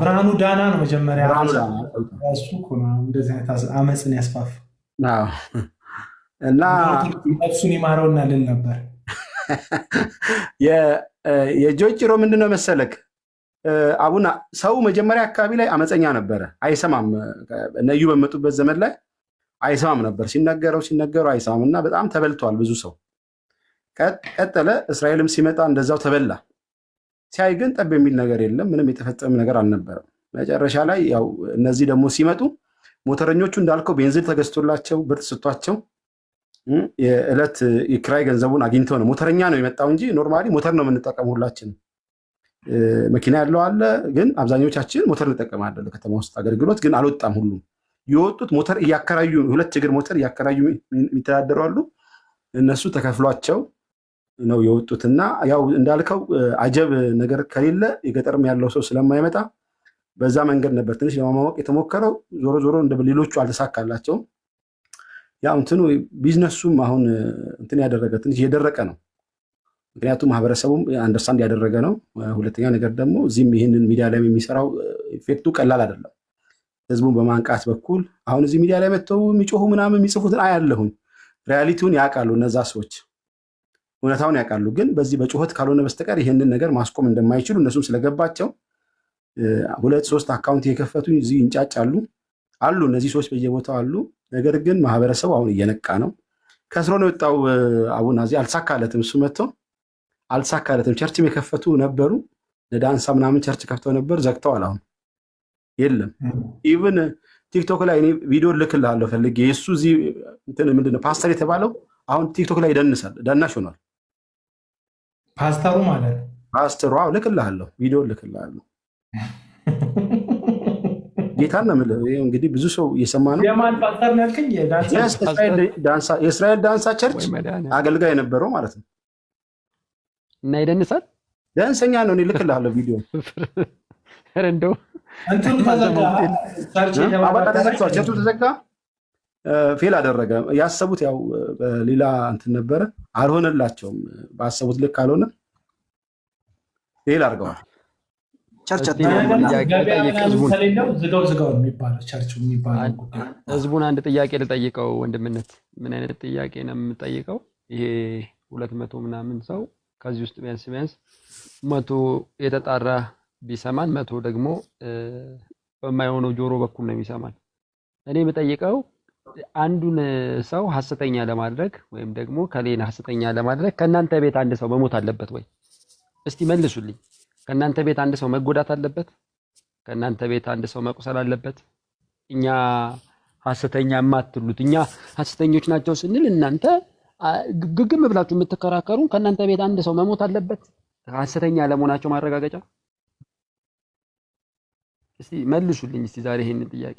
ብርሃኑ ዳና ነው መጀመሪያ። እሱ እኮ ነው እንደዚህ አይነት አመፅን ያስፋፋ። እና ነፍሱን ይማረውና ልል ነበር። የጆጭሮ ምንድነው መሰለክ አቡና ሰው መጀመሪያ አካባቢ ላይ አመፀኛ ነበረ፣ አይሰማም። ነዩ በመጡበት ዘመን ላይ አይሰማም ነበር፣ ሲነገረው አይሰማም እና በጣም ተበልቷል ብዙ ሰው። ቀጠለ፣ እስራኤልም ሲመጣ እንደዛው ተበላ። ሲያይ ግን ጠብ የሚል ነገር የለም፣ ምንም የተፈጸመ ነገር አልነበረም። መጨረሻ ላይ ያው እነዚህ ደግሞ ሲመጡ ሞተረኞቹ እንዳልከው ቤንዚን ተገዝቶላቸው ብር ተሰጥቷቸው የዕለት የኪራይ ገንዘቡን አግኝተው ነው። ሞተረኛ ነው የመጣው እንጂ ኖርማሊ ሞተር ነው የምንጠቀም ሁላችን። መኪና ያለው አለ፣ ግን አብዛኞቻችን ሞተር እንጠቀማለን ለከተማ ውስጥ አገልግሎት። ግን አልወጣም ሁሉም። የወጡት ሞተር እያከራዩ 2 እግር ሞተር እያከራዩ የሚተዳደሩ አሉ። እነሱ ተከፍሏቸው ነው የወጡትና ያው እንዳልከው አጀብ ነገር ከሌለ የገጠርም ያለው ሰው ስለማይመጣ በዛ መንገድ ነበር ትንሽ ለማማወቅ የተሞከረው። ዞሮ ዞሮ እንደ ሌሎቹ አልተሳካላቸውም። ያው እንትኑ ቢዝነሱም አሁን እንትን ያደረገ ትንሽ የደረቀ ነው። ምክንያቱም ማህበረሰቡም አንደርስታንድ ያደረገ ነው። ሁለተኛ ነገር ደግሞ እዚህም ይህንን ሚዲያ ላይ የሚሰራው ኢፌክቱ ቀላል አይደለም። ህዝቡን በማንቃት በኩል አሁን እዚህ ሚዲያ ላይ መጥተው የሚጮሁ ምናምን የሚጽፉትን አያለሁኝ። ሪያሊቲውን ያውቃሉ እነዛ ሰዎች፣ እውነታውን ያውቃሉ። ግን በዚህ በጩኸት ካልሆነ በስተቀር ይህንን ነገር ማስቆም እንደማይችሉ እነሱም ስለገባቸው 2-3 አካውንት የከፈቱ እዚህ ይንጫጫሉ አሉ። እነዚህ ሰዎች በየቦታው አሉ። ነገር ግን ማህበረሰቡ አሁን እየነቃ ነው። ከስሮ ነው የወጣው። አቡነ አዚ አልሳካለትም፣ እሱ መጥቶ አልሳካለትም። ቸርችም የከፈቱ ነበሩ፣ ለዳንሳ ምናምን ቸርች ከፍተው ነበር፣ ዘግተዋል። አሁን የለም። ኢቭን ቲክቶክ ላይ እኔ ቪዲዮ ልክልሃለሁ ፈልጌ የእሱ እዚህ እንትን ምንድን ነው ፓስተር የተባለው አሁን ቲክቶክ ላይ ይደንሳል፣ ደናሽ ሆኗል። ፓስተሩ ማለት ነው። ፓስተሩ ልክልሃለሁ፣ ቪዲዮ ልክልሃለሁ። ጌታን ነው የምልህ። እንግዲህ ብዙ ሰው እየሰማ ነው። የማን ፓስተር ነው ያልከኝ? የእስራኤል ዳንሳ ቸርች አገልጋይ የነበረው ማለት ነው። እና ይደንሳል፣ ደንሰኛ ነው። እኔ ልክልሃለሁ ቪዲዮ። እንደው እንትኑ ተዘጋ፣ ቸርቹ ተዘጋ፣ ፌል አደረገ። ያሰቡት ያው ሌላ እንትን ነበረ፣ አልሆነላቸውም። ባሰቡት ልክ አልሆነ፣ ፌል አድርገዋል። ህዝቡን አንድ ጥያቄ ልጠይቀው ወንድምነት። ምን አይነት ጥያቄ ነው የምጠይቀው? ይሄ 200 ምናምን ሰው ከዚህ ውስጥ ቢያንስ 100 የተጣራ ቢሰማን 100 ደግሞ በማይሆነው ጆሮ በኩል ነው የሚሰማን። እኔ የምጠይቀው አንዱን ሰው ሐሰተኛ ለማድረግ ወይም ደግሞ ከሌላ ሐሰተኛ ለማድረግ ከእናንተ ቤት አንድ ሰው መሞት አለበት ወይ? እስቲ መልሱልኝ። ከእናንተ ቤት አንድ ሰው መጎዳት አለበት? ከእናንተ ቤት አንድ ሰው መቁሰል አለበት? እኛ ሐሰተኛ የማትሉት እኛ ሐሰተኞች ናቸው ስንል እናንተ ግግም ብላችሁ የምትከራከሩን ከእናንተ ቤት አንድ ሰው መሞት አለበት? ሐሰተኛ ለመሆናቸው ማረጋገጫ? እስቲ መልሱልኝ። እስቲ ዛሬ ይሄንን ጥያቄ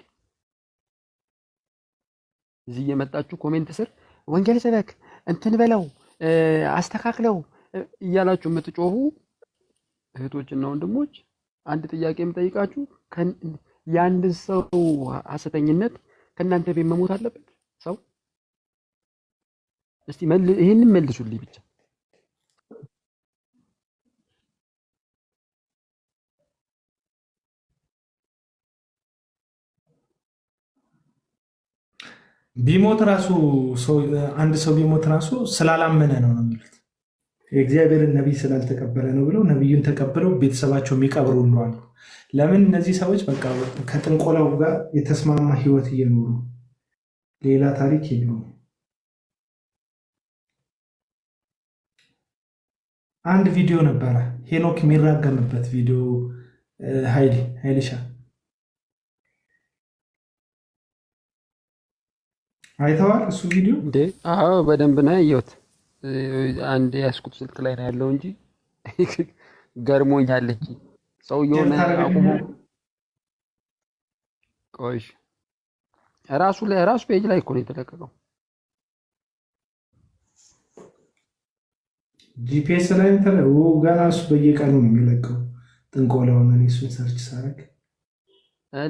እዚህ እየመጣችሁ ኮሜንት ስር ወንጌል ሰበክ እንትን በለው አስተካክለው እያላችሁ የምትጮሁ እህቶችና ወንድሞች አንድ ጥያቄ የምጠይቃችሁ፣ የአንድ ሰው ሐሰተኝነት ከእናንተ ቤት መሞት አለበት ሰው? እስቲ ይሄንን መልሱልኝ ብቻ። ቢሞት ራሱ አንድ ሰው ቢሞት ራሱ ስላላመነ ነው የሚሉት። የእግዚአብሔርን ነቢይ ስላልተቀበለ ነው ብለው ነቢዩን ተቀብለው ቤተሰባቸው የሚቀብሩ ሁሉ አሉ። ለምን? እነዚህ ሰዎች በቃ ከጥንቆላው ጋር የተስማማ ህይወት እየኖሩ ሌላ ታሪክ የለውም። አንድ ቪዲዮ ነበረ ሄኖክ የሚራገምበት ቪዲዮ። ኃይልሻ አይተዋል? እሱ ቪዲዮ እንዴ? አዎ በደንብ ነው ያየሁት። አንድ ያስኩት ስልክ ላይ ነው ያለው እንጂ ገርሞኛል። ሰውየውን አቁሞ ቆይሽ ራሱ ፔጅ ላይ እኮ ነው የተለቀቀው። ጂፒኤስ ላይ ገና እሱ በየቀኑ ነው የሚለቀው ጥንቆላውን። እኔ እሱን ሰርች ሳረግ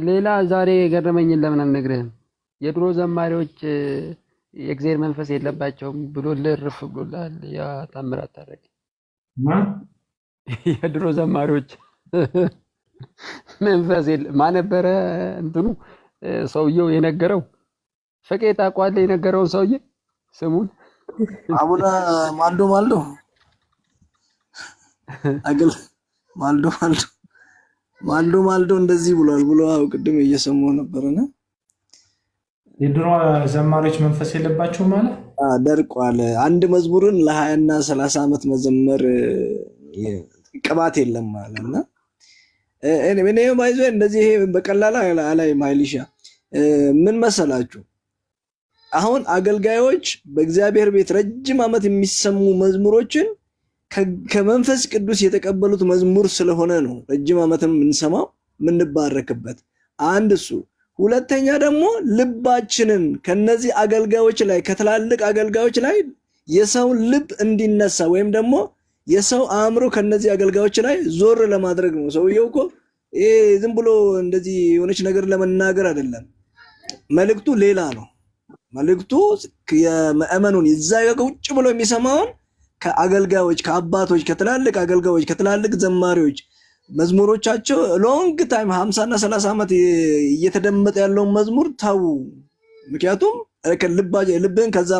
ሌላ ዛሬ የገረመኝን ለምን አልነግርህም? የድሮ ዘማሪዎች የእግዚአብሔር መንፈስ የለባቸውም ብሎ ልርፍ ብሎላል። ያ ታምራት ታረቀ የድሮ ዘማሪዎች መንፈስ ማን ነበረ እንትኑ ሰውየው የነገረው? ፍቄ ታውቀዋለህ? የነገረውን ሰውዬ ስሙን አቡነ ማልዶ አገል ማልዶ እንደዚህ ብሏል ብሎ ቅድም እየሰማሁ ነበርና የድሮ ዘማሪዎች መንፈስ የለባቸው ማለት ደርቋል። አንድ መዝሙርን ለ20 እና 30 ዓመት መዘመር ቅባት የለም ማለትና እኔ ባይዞ እንደዚህ በቀላል አላይ ማይሊሻ ምን መሰላችሁ? አሁን አገልጋዮች በእግዚአብሔር ቤት ረጅም ዓመት የሚሰሙ መዝሙሮችን ከመንፈስ ቅዱስ የተቀበሉት መዝሙር ስለሆነ ነው ረጅም ዓመት የምንሰማው የምንባረክበት። አንድ እሱ፣ ሁለተኛ ደግሞ ልባችንን ከነዚህ አገልጋዮች ላይ ከትላልቅ አገልጋዮች ላይ የሰውን ልብ እንዲነሳ ወይም ደግሞ የሰው አእምሮ ከነዚህ አገልጋዮች ላይ ዞር ለማድረግ ነው። ሰውየው እኮ ዝም ብሎ እንደዚህ የሆነች ነገር ለመናገር አይደለም። መልእክቱ ሌላ ነው። መልእክቱ የምእመኑን ይዛ ቁጭ ብሎ የሚሰማውን ከአገልጋዮች ከአባቶች ከትላልቅ አገልጋዮች ከትላልቅ ዘማሪዎች መዝሙሮቻቸው ሎንግ ታይም 50 እና 30 ዓመት እየተደመጠ ያለውን መዝሙር ታው። ምክንያቱም ልብን ከዛ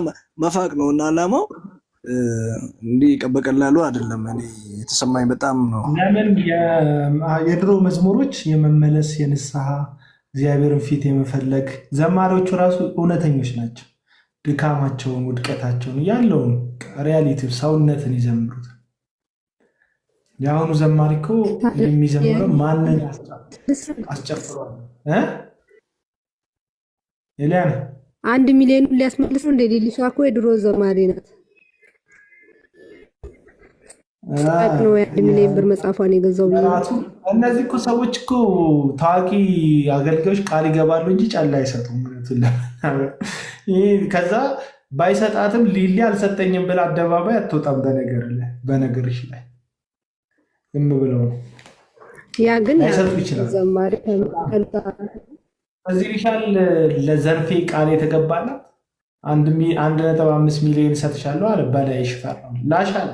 መፋቅ ነውና ዓላማው እንዲህ በቀላሉ አይደለም። እኔ የተሰማኝ በጣም ነው። ለምን የድሮ መዝሙሮች የመመለስ የንስሐ እግዚአብሔርን ፊት የመፈለግ ዘማሪዎቹ ራሱ እውነተኞች ናቸው። ድካማቸውን ውድቀታቸውን ያለውን ሪያሊቲ ሰውነትን ይዘምሩት። የአሁኑ ዘማሪ እኮ የሚዘምረው ማንን አስጨፍሯል? ኤልያና 1 ሚሊዮን ሊያስመልሱ እንደ ሊሊሻ እኮ የድሮ ዘማሪ ናት። ነው 1 ሚሊዮን ብር መጽሐፏን የገዛው ቢራቱ። እነዚህ እኮ ሰዎች እኮ ታዋቂ አገልጋዮች ቃል ይገባሉ እንጂ ጫላ አይሰጡም። ከዛ ባይሰጣትም ሊሊ አልሰጠኝም ብላ አደባባይ አትወጣም። በነገርሽ ላይ ዝም ብለው ነው። ያ ግን አይሰጡ ይችላል። ዘማሪ እዚህ ይሻል ለዘርፌ ቃል የተገባላት 1.5 ሚሊዮን ሰጥሻለሁ አለ። በላይ ይሽፈራል ላሻለ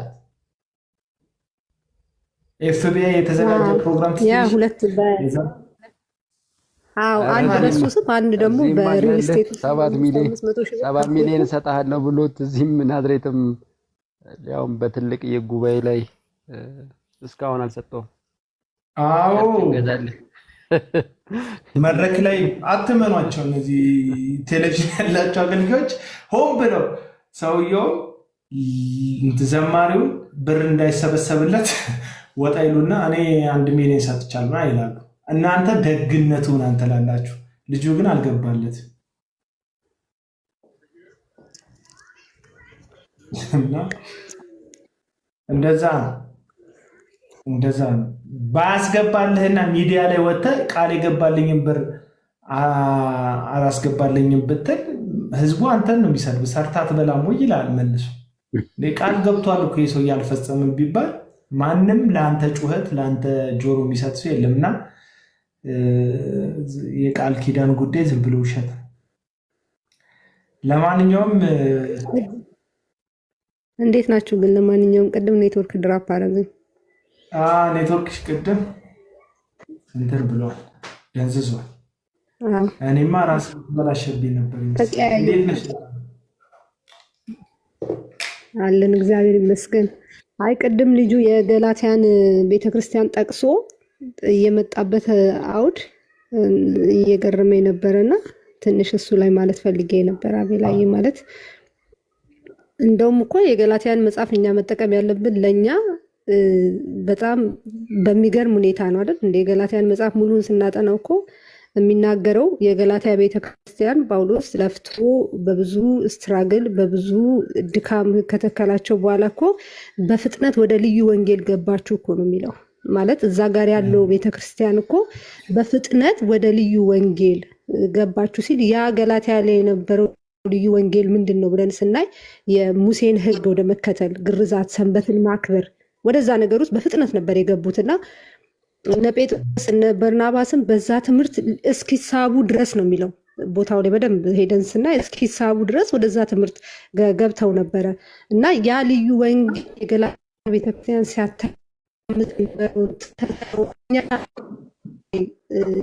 ኤፍቢአይ የተዘጋጀ ፕሮግራም ሁለት አንድ በሱ ስም አንድ ደግሞ በሪል ስቴት 7 ሚሊዮን እሰጥሃለሁ ብሎት እዚህም ናዝሬትም ያውም በትልቅ የጉባኤ ላይ እስካሁን አልሰጠውም። አዎ መድረክ ላይ አትመኗቸው። እነዚህ ቴሌቪዥን ያላቸው አገልጋዮች ሆን ብለው ሰውየው ዘማሪውን ብር እንዳይሰበሰብለት ወጣ ይሉና እኔ 1 ሚሊዮን ሰጥቻለሁ ይላሉ። እናንተ ደግነቱን አንተ ላላችሁ፣ ልጁ ግን አልገባለት። እንደዛ ነው። ባያስገባልህና ሚዲያ ላይ ወጥተህ ቃል የገባልኝም ብር አላስገባልኝም ብትል ህዝቡ አንተን ነው የሚሰድብ። ሰርታት በላም ወይ ይላል መልሶ። ቃል ገብቷል እኮ የሰው ያልፈጸምም ቢባል ማንም ለአንተ ጩኸት ለአንተ ጆሮ የሚሰጥ ሰው የለምና የቃል ኪዳን ጉዳይ ዝም ብሎ ውሸት። ለማንኛውም እንዴት ናችሁ ግን? ለማንኛውም ቅድም ኔትወርክ ድራፕ አደረገኝ። ኔትወርክሽ ቅድም እንትን ብሏል፣ ደንዝዟል። እኔማ ራስ በላሸብኝ ነበር። እንዴት ነሽ? አለን እግዚአብሔር ይመስገን። አይ ቅድም ልጁ የገላትያን ቤተክርስቲያን ጠቅሶ የመጣበት አውድ እየገረመኝ ነበረና ትንሽ እሱ ላይ ማለት ፈልጌ ነበር። አቤላይ ማለት እንደውም እኮ የገላትያን መጽሐፍ እኛ መጠቀም ያለብን ለኛ በጣም በሚገርም ሁኔታ ነው አይደል? እንደ የገላትያን መጽሐፍ ሙሉን ስናጠናው እኮ የሚናገረው የገላትያ ቤተክርስቲያን ጳውሎስ ለፍቶ በብዙ ስትራግል በብዙ ድካም ከተከላቸው በኋላ እኮ በፍጥነት ወደ ልዩ ወንጌል ገባችሁ እኮ ነው የሚለው። ማለት እዛ ጋር ያለው ቤተክርስቲያን እኮ በፍጥነት ወደ ልዩ ወንጌል ገባችሁ ሲል ያ ገላትያ ላይ የነበረው ልዩ ወንጌል ምንድን ነው ብለን ስናይ የሙሴን ሕግ ወደ መከተል፣ ግርዛት፣ ሰንበትን ማክበር ወደዛ ነገር ውስጥ በፍጥነት ነበር የገቡትና እነ ጴጥሮስ እነ በርናባስም በዛ ትምህርት እስኪሳቡ ድረስ ነው የሚለው ቦታው ላይ በደንብ ሄደን ስናይ እስኪሳቡ ድረስ ወደዛ ትምህርት ገብተው ነበረ እና ያ ልዩ ወንጌል የገላትያ ቤተክርስቲያን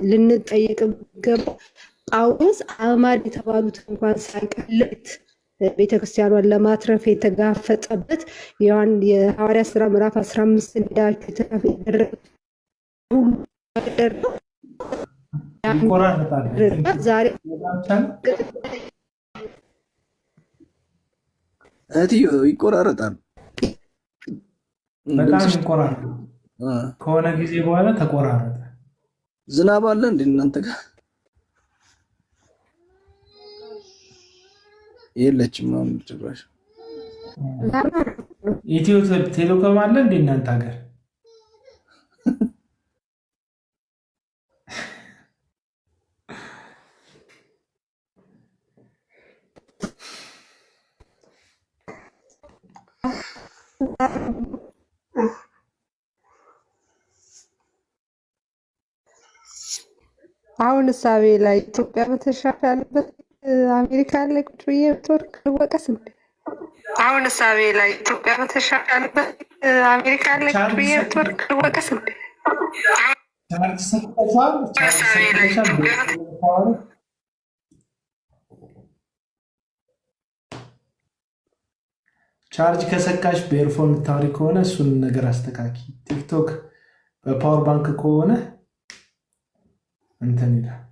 ልንጠይቅ ገባ። ጳውሎስ አማድ የተባሉት እንኳን ሳይቀልት ቤተክርስቲያኗን ለማትረፍ የተጋፈጠበት የሐዋርያት ሥራ ምዕራፍ 15 እንዳያችሁ የተደረገ ሁሉ ያደረገው ይቆራረጣል። ዛሬ እህትዮ ይቆራረጣል፣ በጣም ይቆራረጣል። ከሆነ ጊዜ በኋላ ተቆራረጠ። ዝናብ አለ እንዴ እናንተ ጋር? የለችም ነው ጭራሽ። ኢትዮ ቴሌኮም አለ እንዴ እናንተ ሀገር? አሁን እሳቤ ላይ ኢትዮጵያ በተሻሻለበት አሜሪካ ላይ ቁጭ ብዬ ብትወርቅ ልወቀስ እንዴ? አሁን እሳቤ ላይ ኢትዮጵያ በተሻሻለበት አሜሪካ ላይ ቁጭ ብዬ ብትወርቅ ልወቀስ እንዴ? ቻርጅ ከሰካሽ በኤርፎን የምታወሪ ከሆነ እሱን ነገር አስተካኪ። ቲክቶክ በፓወር ባንክ ከሆነ እንትን ይላል።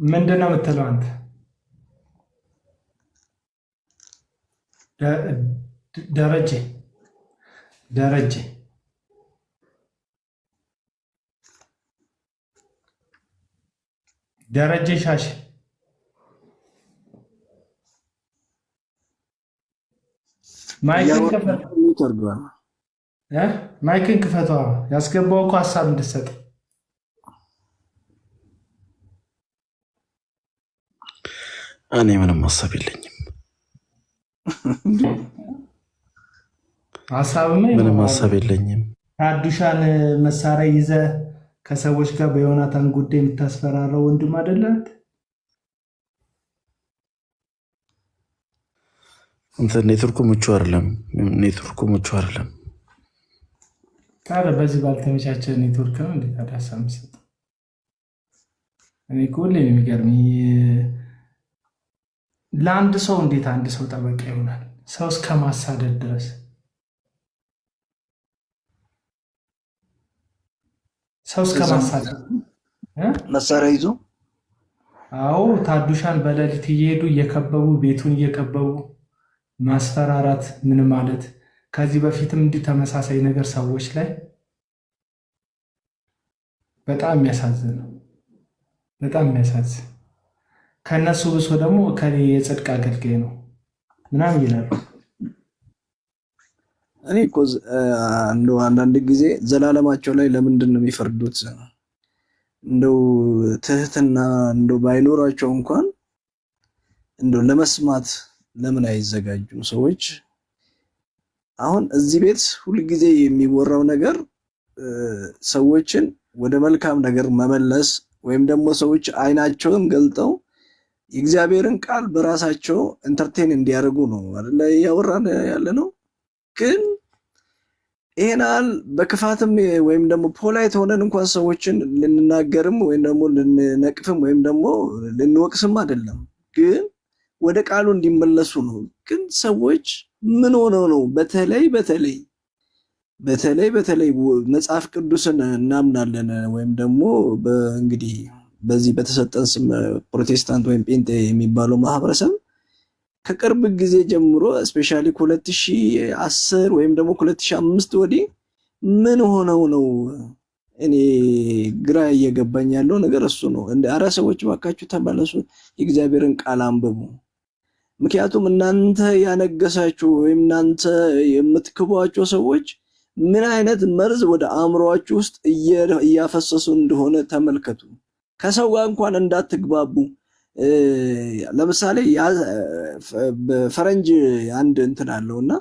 ምንድን ነው የምትለው አንተ? ደረጀ ሻሽ ማይክን ክፈቷ። ያስገባው እኮ ሀሳብ እንድትሰጥ እኔ ምንም ሀሳብ የለኝም። ምንም ሀሳብ የለኝም። ታዱሻን መሳሪያ ይዘ ከሰዎች ጋር በዮናታን ጉዳይ የምታስፈራረው ወንድም አይደለም እንትን ኔትወርኩ ምቹ አይደለም። ታዲያ በዚህ ባልተመቻቸ ኔትወርክ ነው እንዴ ታዲያ ሀሳብ የምትሰጥ? እኔ እኮ ሁሌ ነው የሚገርምኝ። ለአንድ ሰው እንዴት አንድ ሰው ጠበቃ ይሆናል? ሰው እስከ ማሳደድ ድረስ ሰው እስከ ማሳደድ መሳሪያ ይዞ። አዎ ታዱሻን በሌሊት እየሄዱ እየከበቡ ቤቱን እየከበቡ ማስፈራራት ምን ማለት? ከዚህ በፊትም እንዲህ ተመሳሳይ ነገር ሰዎች ላይ በጣም የሚያሳዝን ነው። በጣም የሚያሳዝን ከነሱ ብሶ ደግሞ ከኔ የጽድቅ አገልጋይ ነው ምናምን ይላሉ። እኔ እኮ እንደው አንዳንድ ጊዜ ዘላለማቸው ላይ ለምንድን ነው የሚፈርዱት? እንደው ትህትና እንደው ባይኖራቸው እንኳን እንደው ለመስማት ለምን አይዘጋጁም ሰዎች? አሁን እዚህ ቤት ሁልጊዜ የሚወራው ነገር ሰዎችን ወደ መልካም ነገር መመለስ ወይም ደግሞ ሰዎች አይናቸውን ገልጠው የእግዚአብሔርን ቃል በራሳቸው ኢንተርቴን እንዲያደርጉ ነው አይደል ያወራን ያለ ነው። ግን ይሄናል በክፋትም ወይም ደግሞ ፖላይት ሆነን እንኳን ሰዎችን ልንናገርም ወይም ደግሞ ልንነቅፍም ወይም ደግሞ ልንወቅስም አይደለም፣ ግን ወደ ቃሉ እንዲመለሱ ነው። ግን ሰዎች ምን ሆነው ነው? በተለይ መጽሐፍ ቅዱስን እናምናለን ወይም ደግሞ እንግዲህ በዚህ በተሰጠን ስም ፕሮቴስታንት ወይም ጴንጤ የሚባለው ማህበረሰብ ከቅርብ ጊዜ ጀምሮ ስፔሻሊ ከ2010 ወይም ደግሞ 2005 ወዲህ ምን ሆነው ነው? እኔ ግራ እየገባኝ ያለው ነገር እሱ ነው። አረ ሰዎች ባካችሁ ተመለሱ፣ የእግዚአብሔርን ቃል አንብቡ። ምክንያቱም እናንተ ያነገሳችሁ ወይም እናንተ የምትክቧቸው ሰዎች ምን አይነት መርዝ ወደ አእምሮአችሁ ውስጥ እያፈሰሱ እንደሆነ ተመልከቱ። ከሰው ጋር እንኳን እንዳትግባቡ። ለምሳሌ ፈረንጅ አንድ እንትን አለውና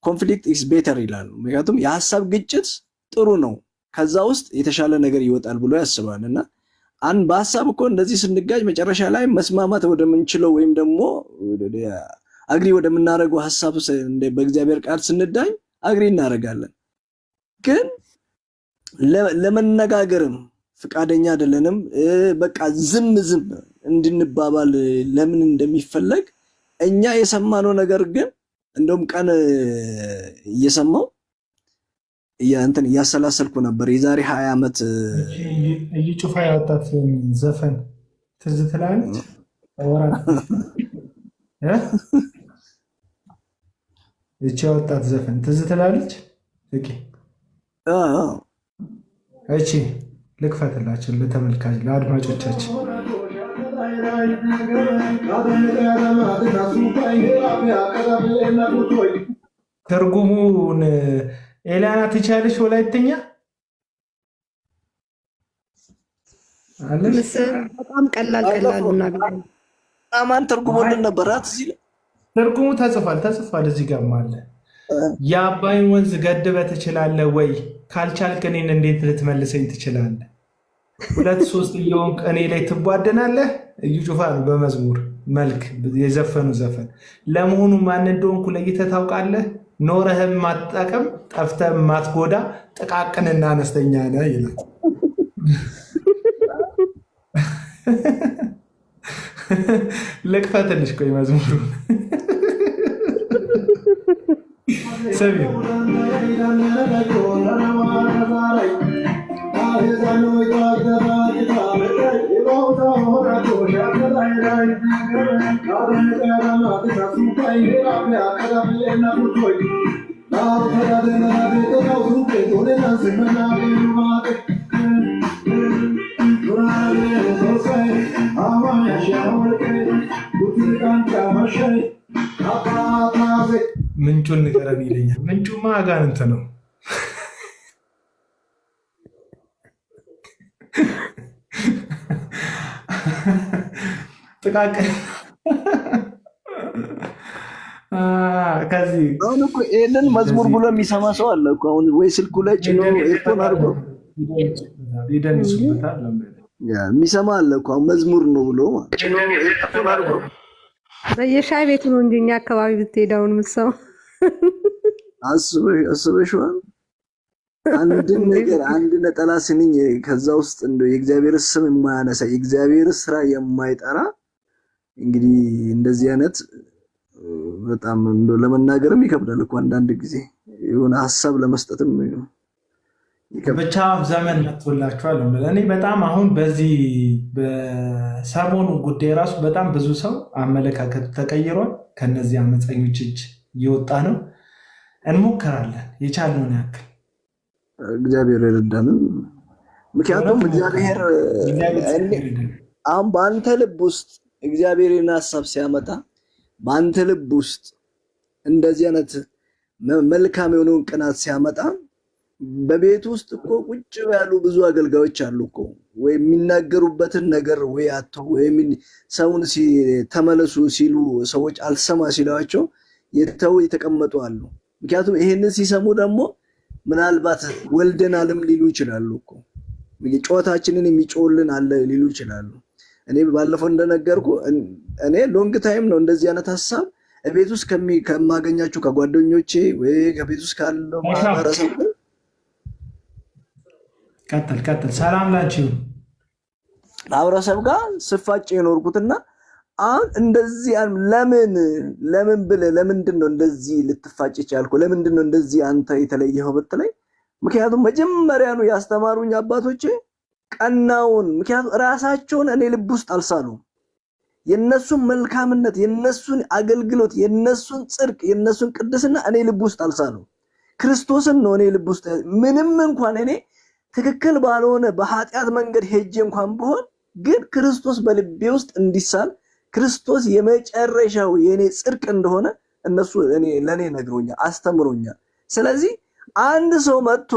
ኮንፍሊክት ኢዝ ቤተር ይላሉ። ምክንያቱም የሐሳብ ግጭት ጥሩ ነው፣ ከዛ ውስጥ የተሻለ ነገር ይወጣል ብሎ ያስባልና በሐሳብ እኮ እንደዚህ ስንጋጭ መጨረሻ ላይ መስማማት ወደምንችለው ወይም ደግሞ አግሪ ወደምናደርገው ሐሳብ በእግዚአብሔር ቃል ስንዳኝ አግሪ እናደርጋለን። ግን ለመነጋገርም ፍቃደኛ አይደለንም። በቃ ዝም እንድንባባል ለምን እንደሚፈለግ እኛ የሰማነው ነገር ግን እንደውም ቀን እየሰማው እንትን እያሰላሰልኩ ነበር። የዛሬ 20 ዓመት እዩ ጩፋ ያወጣት ዘፈን ትዝ ትላለች። እቺ ያወጣት ዘፈን ትዝ ትላለች። እቺ ልክፈትላችሁ ለተመልካች ለአድማጮቻችን። ትርጉሙን ኤላና ትቻለሽ ወላይተኛ አለሽ? በጣም ቀላል ነው። አማን ትርጉሙን ነበራት እዚህ ትርጉሙ ተጽፏል እዚህ ጋር አለ። የአባይን ወንዝ ገድበህ ትችላለህ ወይ? ካልቻልክ እኔን እንዴት ልትመልሰኝ ትችላለህ? 2-3 እየሆንክ እኔ ላይ ትቧደናለህ። እዩ ጩፋ ነው በመዝሙር መልክ የዘፈኑ ዘፈን። ለመሆኑ ማን እንደሆንኩ ለይተህ ታውቃለህ? ኖረህም ማትጠቅም ጠፍተህም ማትጎዳ ጥቃቅንና አነስተኛ ነህ ይላል። ልክፈትልሽ ቆይ መዝሙሩን ሰሚ ምንጩን ንገረን ይለኛል። ምንጩማ አጋንንት ነው። ጥቃቅን ከዚህ አሁን እኮ ይሄንን መዝሙር ብሎ የሚሰማ ሰው አለ እኮ አሁን ወይ ስልኩ ላይ ጭኖ ኤርፎን አድርጎ ይደንሱበታል። የሚሰማ አለ እኮ አሁን መዝሙር ነው ብሎ ጭኖ ኤርፎን አድርጎ በየሻይ ቤቱ ነው እንጂ እኛ አካባቢ ብትሄድ አሁን የምትሰማው አስበሽዋል። አንድ ነጠላ ስንኝ ከዛ ውስጥ እንደው የእግዚአብሔር ስም የማያነሳ የእግዚአብሔር ስራ የማይጠራ እንግዲህ እንደዚህ አይነት በጣም እንደው ለመናገርም ይከብዳል እኮ አንዳንድ ጊዜ የሆነ ሐሳብ ለመስጠትም ብቻ ዘመን መጥቶላችኋል። እኔ በጣም አሁን በዚህ በሰሞኑ ጉዳይ ራሱ በጣም ብዙ ሰው አመለካከቱ ተቀይሯል። ከነዚህ አመፀኞች እጅ እየወጣ ነው። እንሞክራለን የቻልነውን ያክል እግዚአብሔር ይረዳንም። ምክንያቱም እግዚአብሔር አሁን በአንተ ልብ ውስጥ እግዚአብሔርን ሐሳብ ሲያመጣ በአንተ ልብ ውስጥ እንደዚህ አይነት መልካም የሆነውን ቅናት ሲያመጣ በቤት ውስጥ እኮ ቁጭ ያሉ ብዙ አገልጋዮች አሉ እኮ ወይ የሚናገሩበትን ነገር ወይ አጥተው ወይ ሰውን ተመለሱ ሲሉ ሰዎች አልሰማ ሲሏቸው የተቀመጡ አሉ። ምክንያቱም ይሄንን ሲሰሙ ደግሞ ምናልባት ወልደናልም ሊሉ ይችላሉ እኮ ጨዋታችንን የሚጮልን አለ ሊሉ ይችላሉ። እኔ ባለፈው እንደነገርኩ እኔ ሎንግ ታይም ነው እንደዚህ አይነት ሐሳብ ቤት ውስጥ ከማገኛቸው ከጓደኞቼ ወይ ከቤት ውስጥ ካለው ማህበረሰብ ቀጥል ሰላም ላንቺው ማህበረሰብ ጋር ስፋጭ የኖርኩትና አሁን እንደዚህ ለምን ብለህ ለምንድን ነው እንደዚህ ልትፋጭ ቻልኩ? ለምንድን ነው እንደዚህ አንተ የተለየኸው ብትለኝ፣ ምክንያቱም መጀመሪያኑ ያስተማሩኝ አባቶቼ ቀናውን ምክንያቱም ራሳቸውን እኔ ልብ ውስጥ አልሳሉም። የነሱን መልካምነት፣ የነሱን አገልግሎት፣ የነሱን ጽድቅ፣ የነሱን ቅድስና እኔ ልብ ውስጥ አልሳሉም። ክርስቶስን ነው እኔ ልብ ውስጥ ምንም እንኳን እኔ ትክክል ባልሆነ በኃጢአት መንገድ ሄጄ እንኳን ብሆን ግን ክርስቶስ በልቤ ውስጥ እንዲሳል ክርስቶስ የመጨረሻው የኔ ጽድቅ እንደሆነ እነሱ ለኔ ነግሮኛል፣ አስተምሮኛል። ስለዚህ አንድ ሰው መጥቶ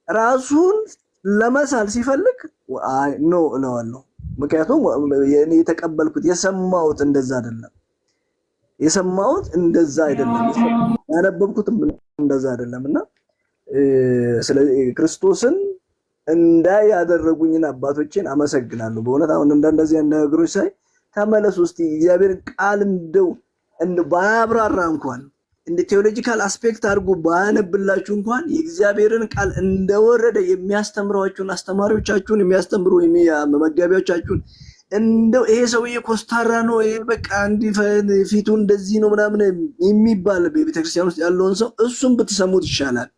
ራሱን ለመሳል ሲፈልግ ኖ እለዋለሁ። ምክንያቱም እኔ የተቀበልኩት የሰማሁት እንደዛ አይደለም፣ ያነበብኩት እንደዛ አይደለምና ስለዚህ ክርስቶስን እንዳይ ያደረጉኝን አባቶቼን አመሰግናለሁ። በእውነት አሁን እንደዚህ ነገሮች ሳይ ተመለሱ እስቲ እግዚአብሔርን ቃል እንደው ባያብራራ እንኳን እንደ ቴዎሎጂካል አስፔክት አድርጎ ባያነብላችሁ እንኳን የእግዚአብሔርን ቃል እንደወረደ የሚያስተምሯችሁን አስተማሪዎቻችሁን የሚያስተምሩ መጋቢያዎቻችሁን እንደው ይሄ ሰውዬ ኮስታራ ነው፣ ይሄ በቃ ፊቱ እንደዚህ ነው ምናምን የሚባል በቤተክርስቲያን ውስጥ ያለውን ሰው እሱን ብትሰሙት ይሻላል።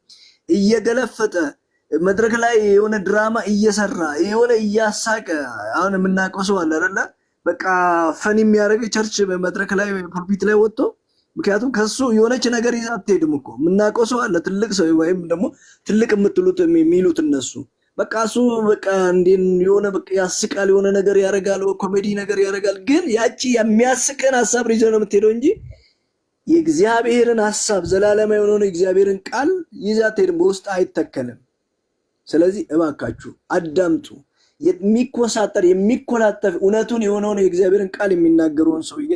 እየገለፈጠ መድረክ ላይ የሆነ ድራማ እየሰራ የሆነ እያሳቀ አሁን የምናውቀው ሰው አለ አይደለ? በቃ ፈን የሚያደርግ ቸርች በመድረክ ላይ ፑልፒት ላይ ወጥቶ ምክንያቱም ከሱ የሆነች ነገር ይዛ አትሄድም እኮ የምናውቀው ሰው አለ፣ ትልቅ ሰው ወይም ደግሞ ትልቅ የምትሉት የሚሉት እነሱ በቃ እሱ በቃ የሆነ በቃ ያስቃል፣ የሆነ ነገር ያደርጋል፣ ኮሜዲ ነገር ያደርጋል። ግን ያቺ የሚያስቀን ሀሳብ ይዘህ ነው የምትሄደው እንጂ የእግዚአብሔርን ሀሳብ ዘላለማዊ የሆነውን የእግዚአብሔርን ቃል ይዛ አትሄድም፣ በውስጥ አይተከልም። ስለዚህ እባካችሁ አዳምጡ። የሚኮሳተር የሚኮላተፍ እውነቱን የሆነውን የእግዚአብሔርን ቃል የሚናገረውን ሰውዬ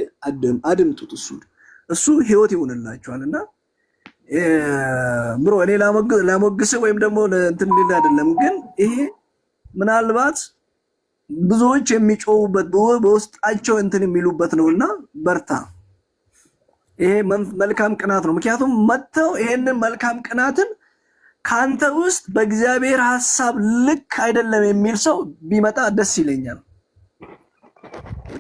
አድምጡት። እሱ ህይወት ይሆንላችኋልና ብሮ እኔ ላሞግስ ወይም ደግሞ እንትን ሊል አይደለም። ግን ይሄ ምናልባት ብዙዎች የሚጮሁበት በውስጣቸው እንትን የሚሉበት ነውና በርታ። ይሄ መልካም ቅናት ነው። ምክንያቱም መጥተው ይሄንን መልካም ቅናትን ካንተ ውስጥ በእግዚአብሔር ሐሳብ ልክ አይደለም የሚል ሰው ቢመጣ ደስ ይለኛል።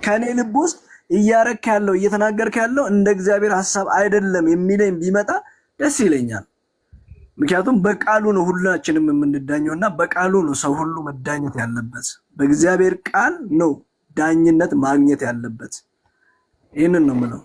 ከኔ ልብ ውስጥ እያረክ ያለው እየተናገርክ ያለው እንደ እግዚአብሔር ሐሳብ አይደለም የሚለኝ ቢመጣ ደስ ይለኛል። ምክንያቱም በቃሉ ነው ሁላችንም የምንዳኘውና በቃሉ ነው ሰው ሁሉ መዳኘት ያለበት። በእግዚአብሔር ቃል ነው ዳኝነት ማግኘት ያለበት። ይህንን ነው የምለው።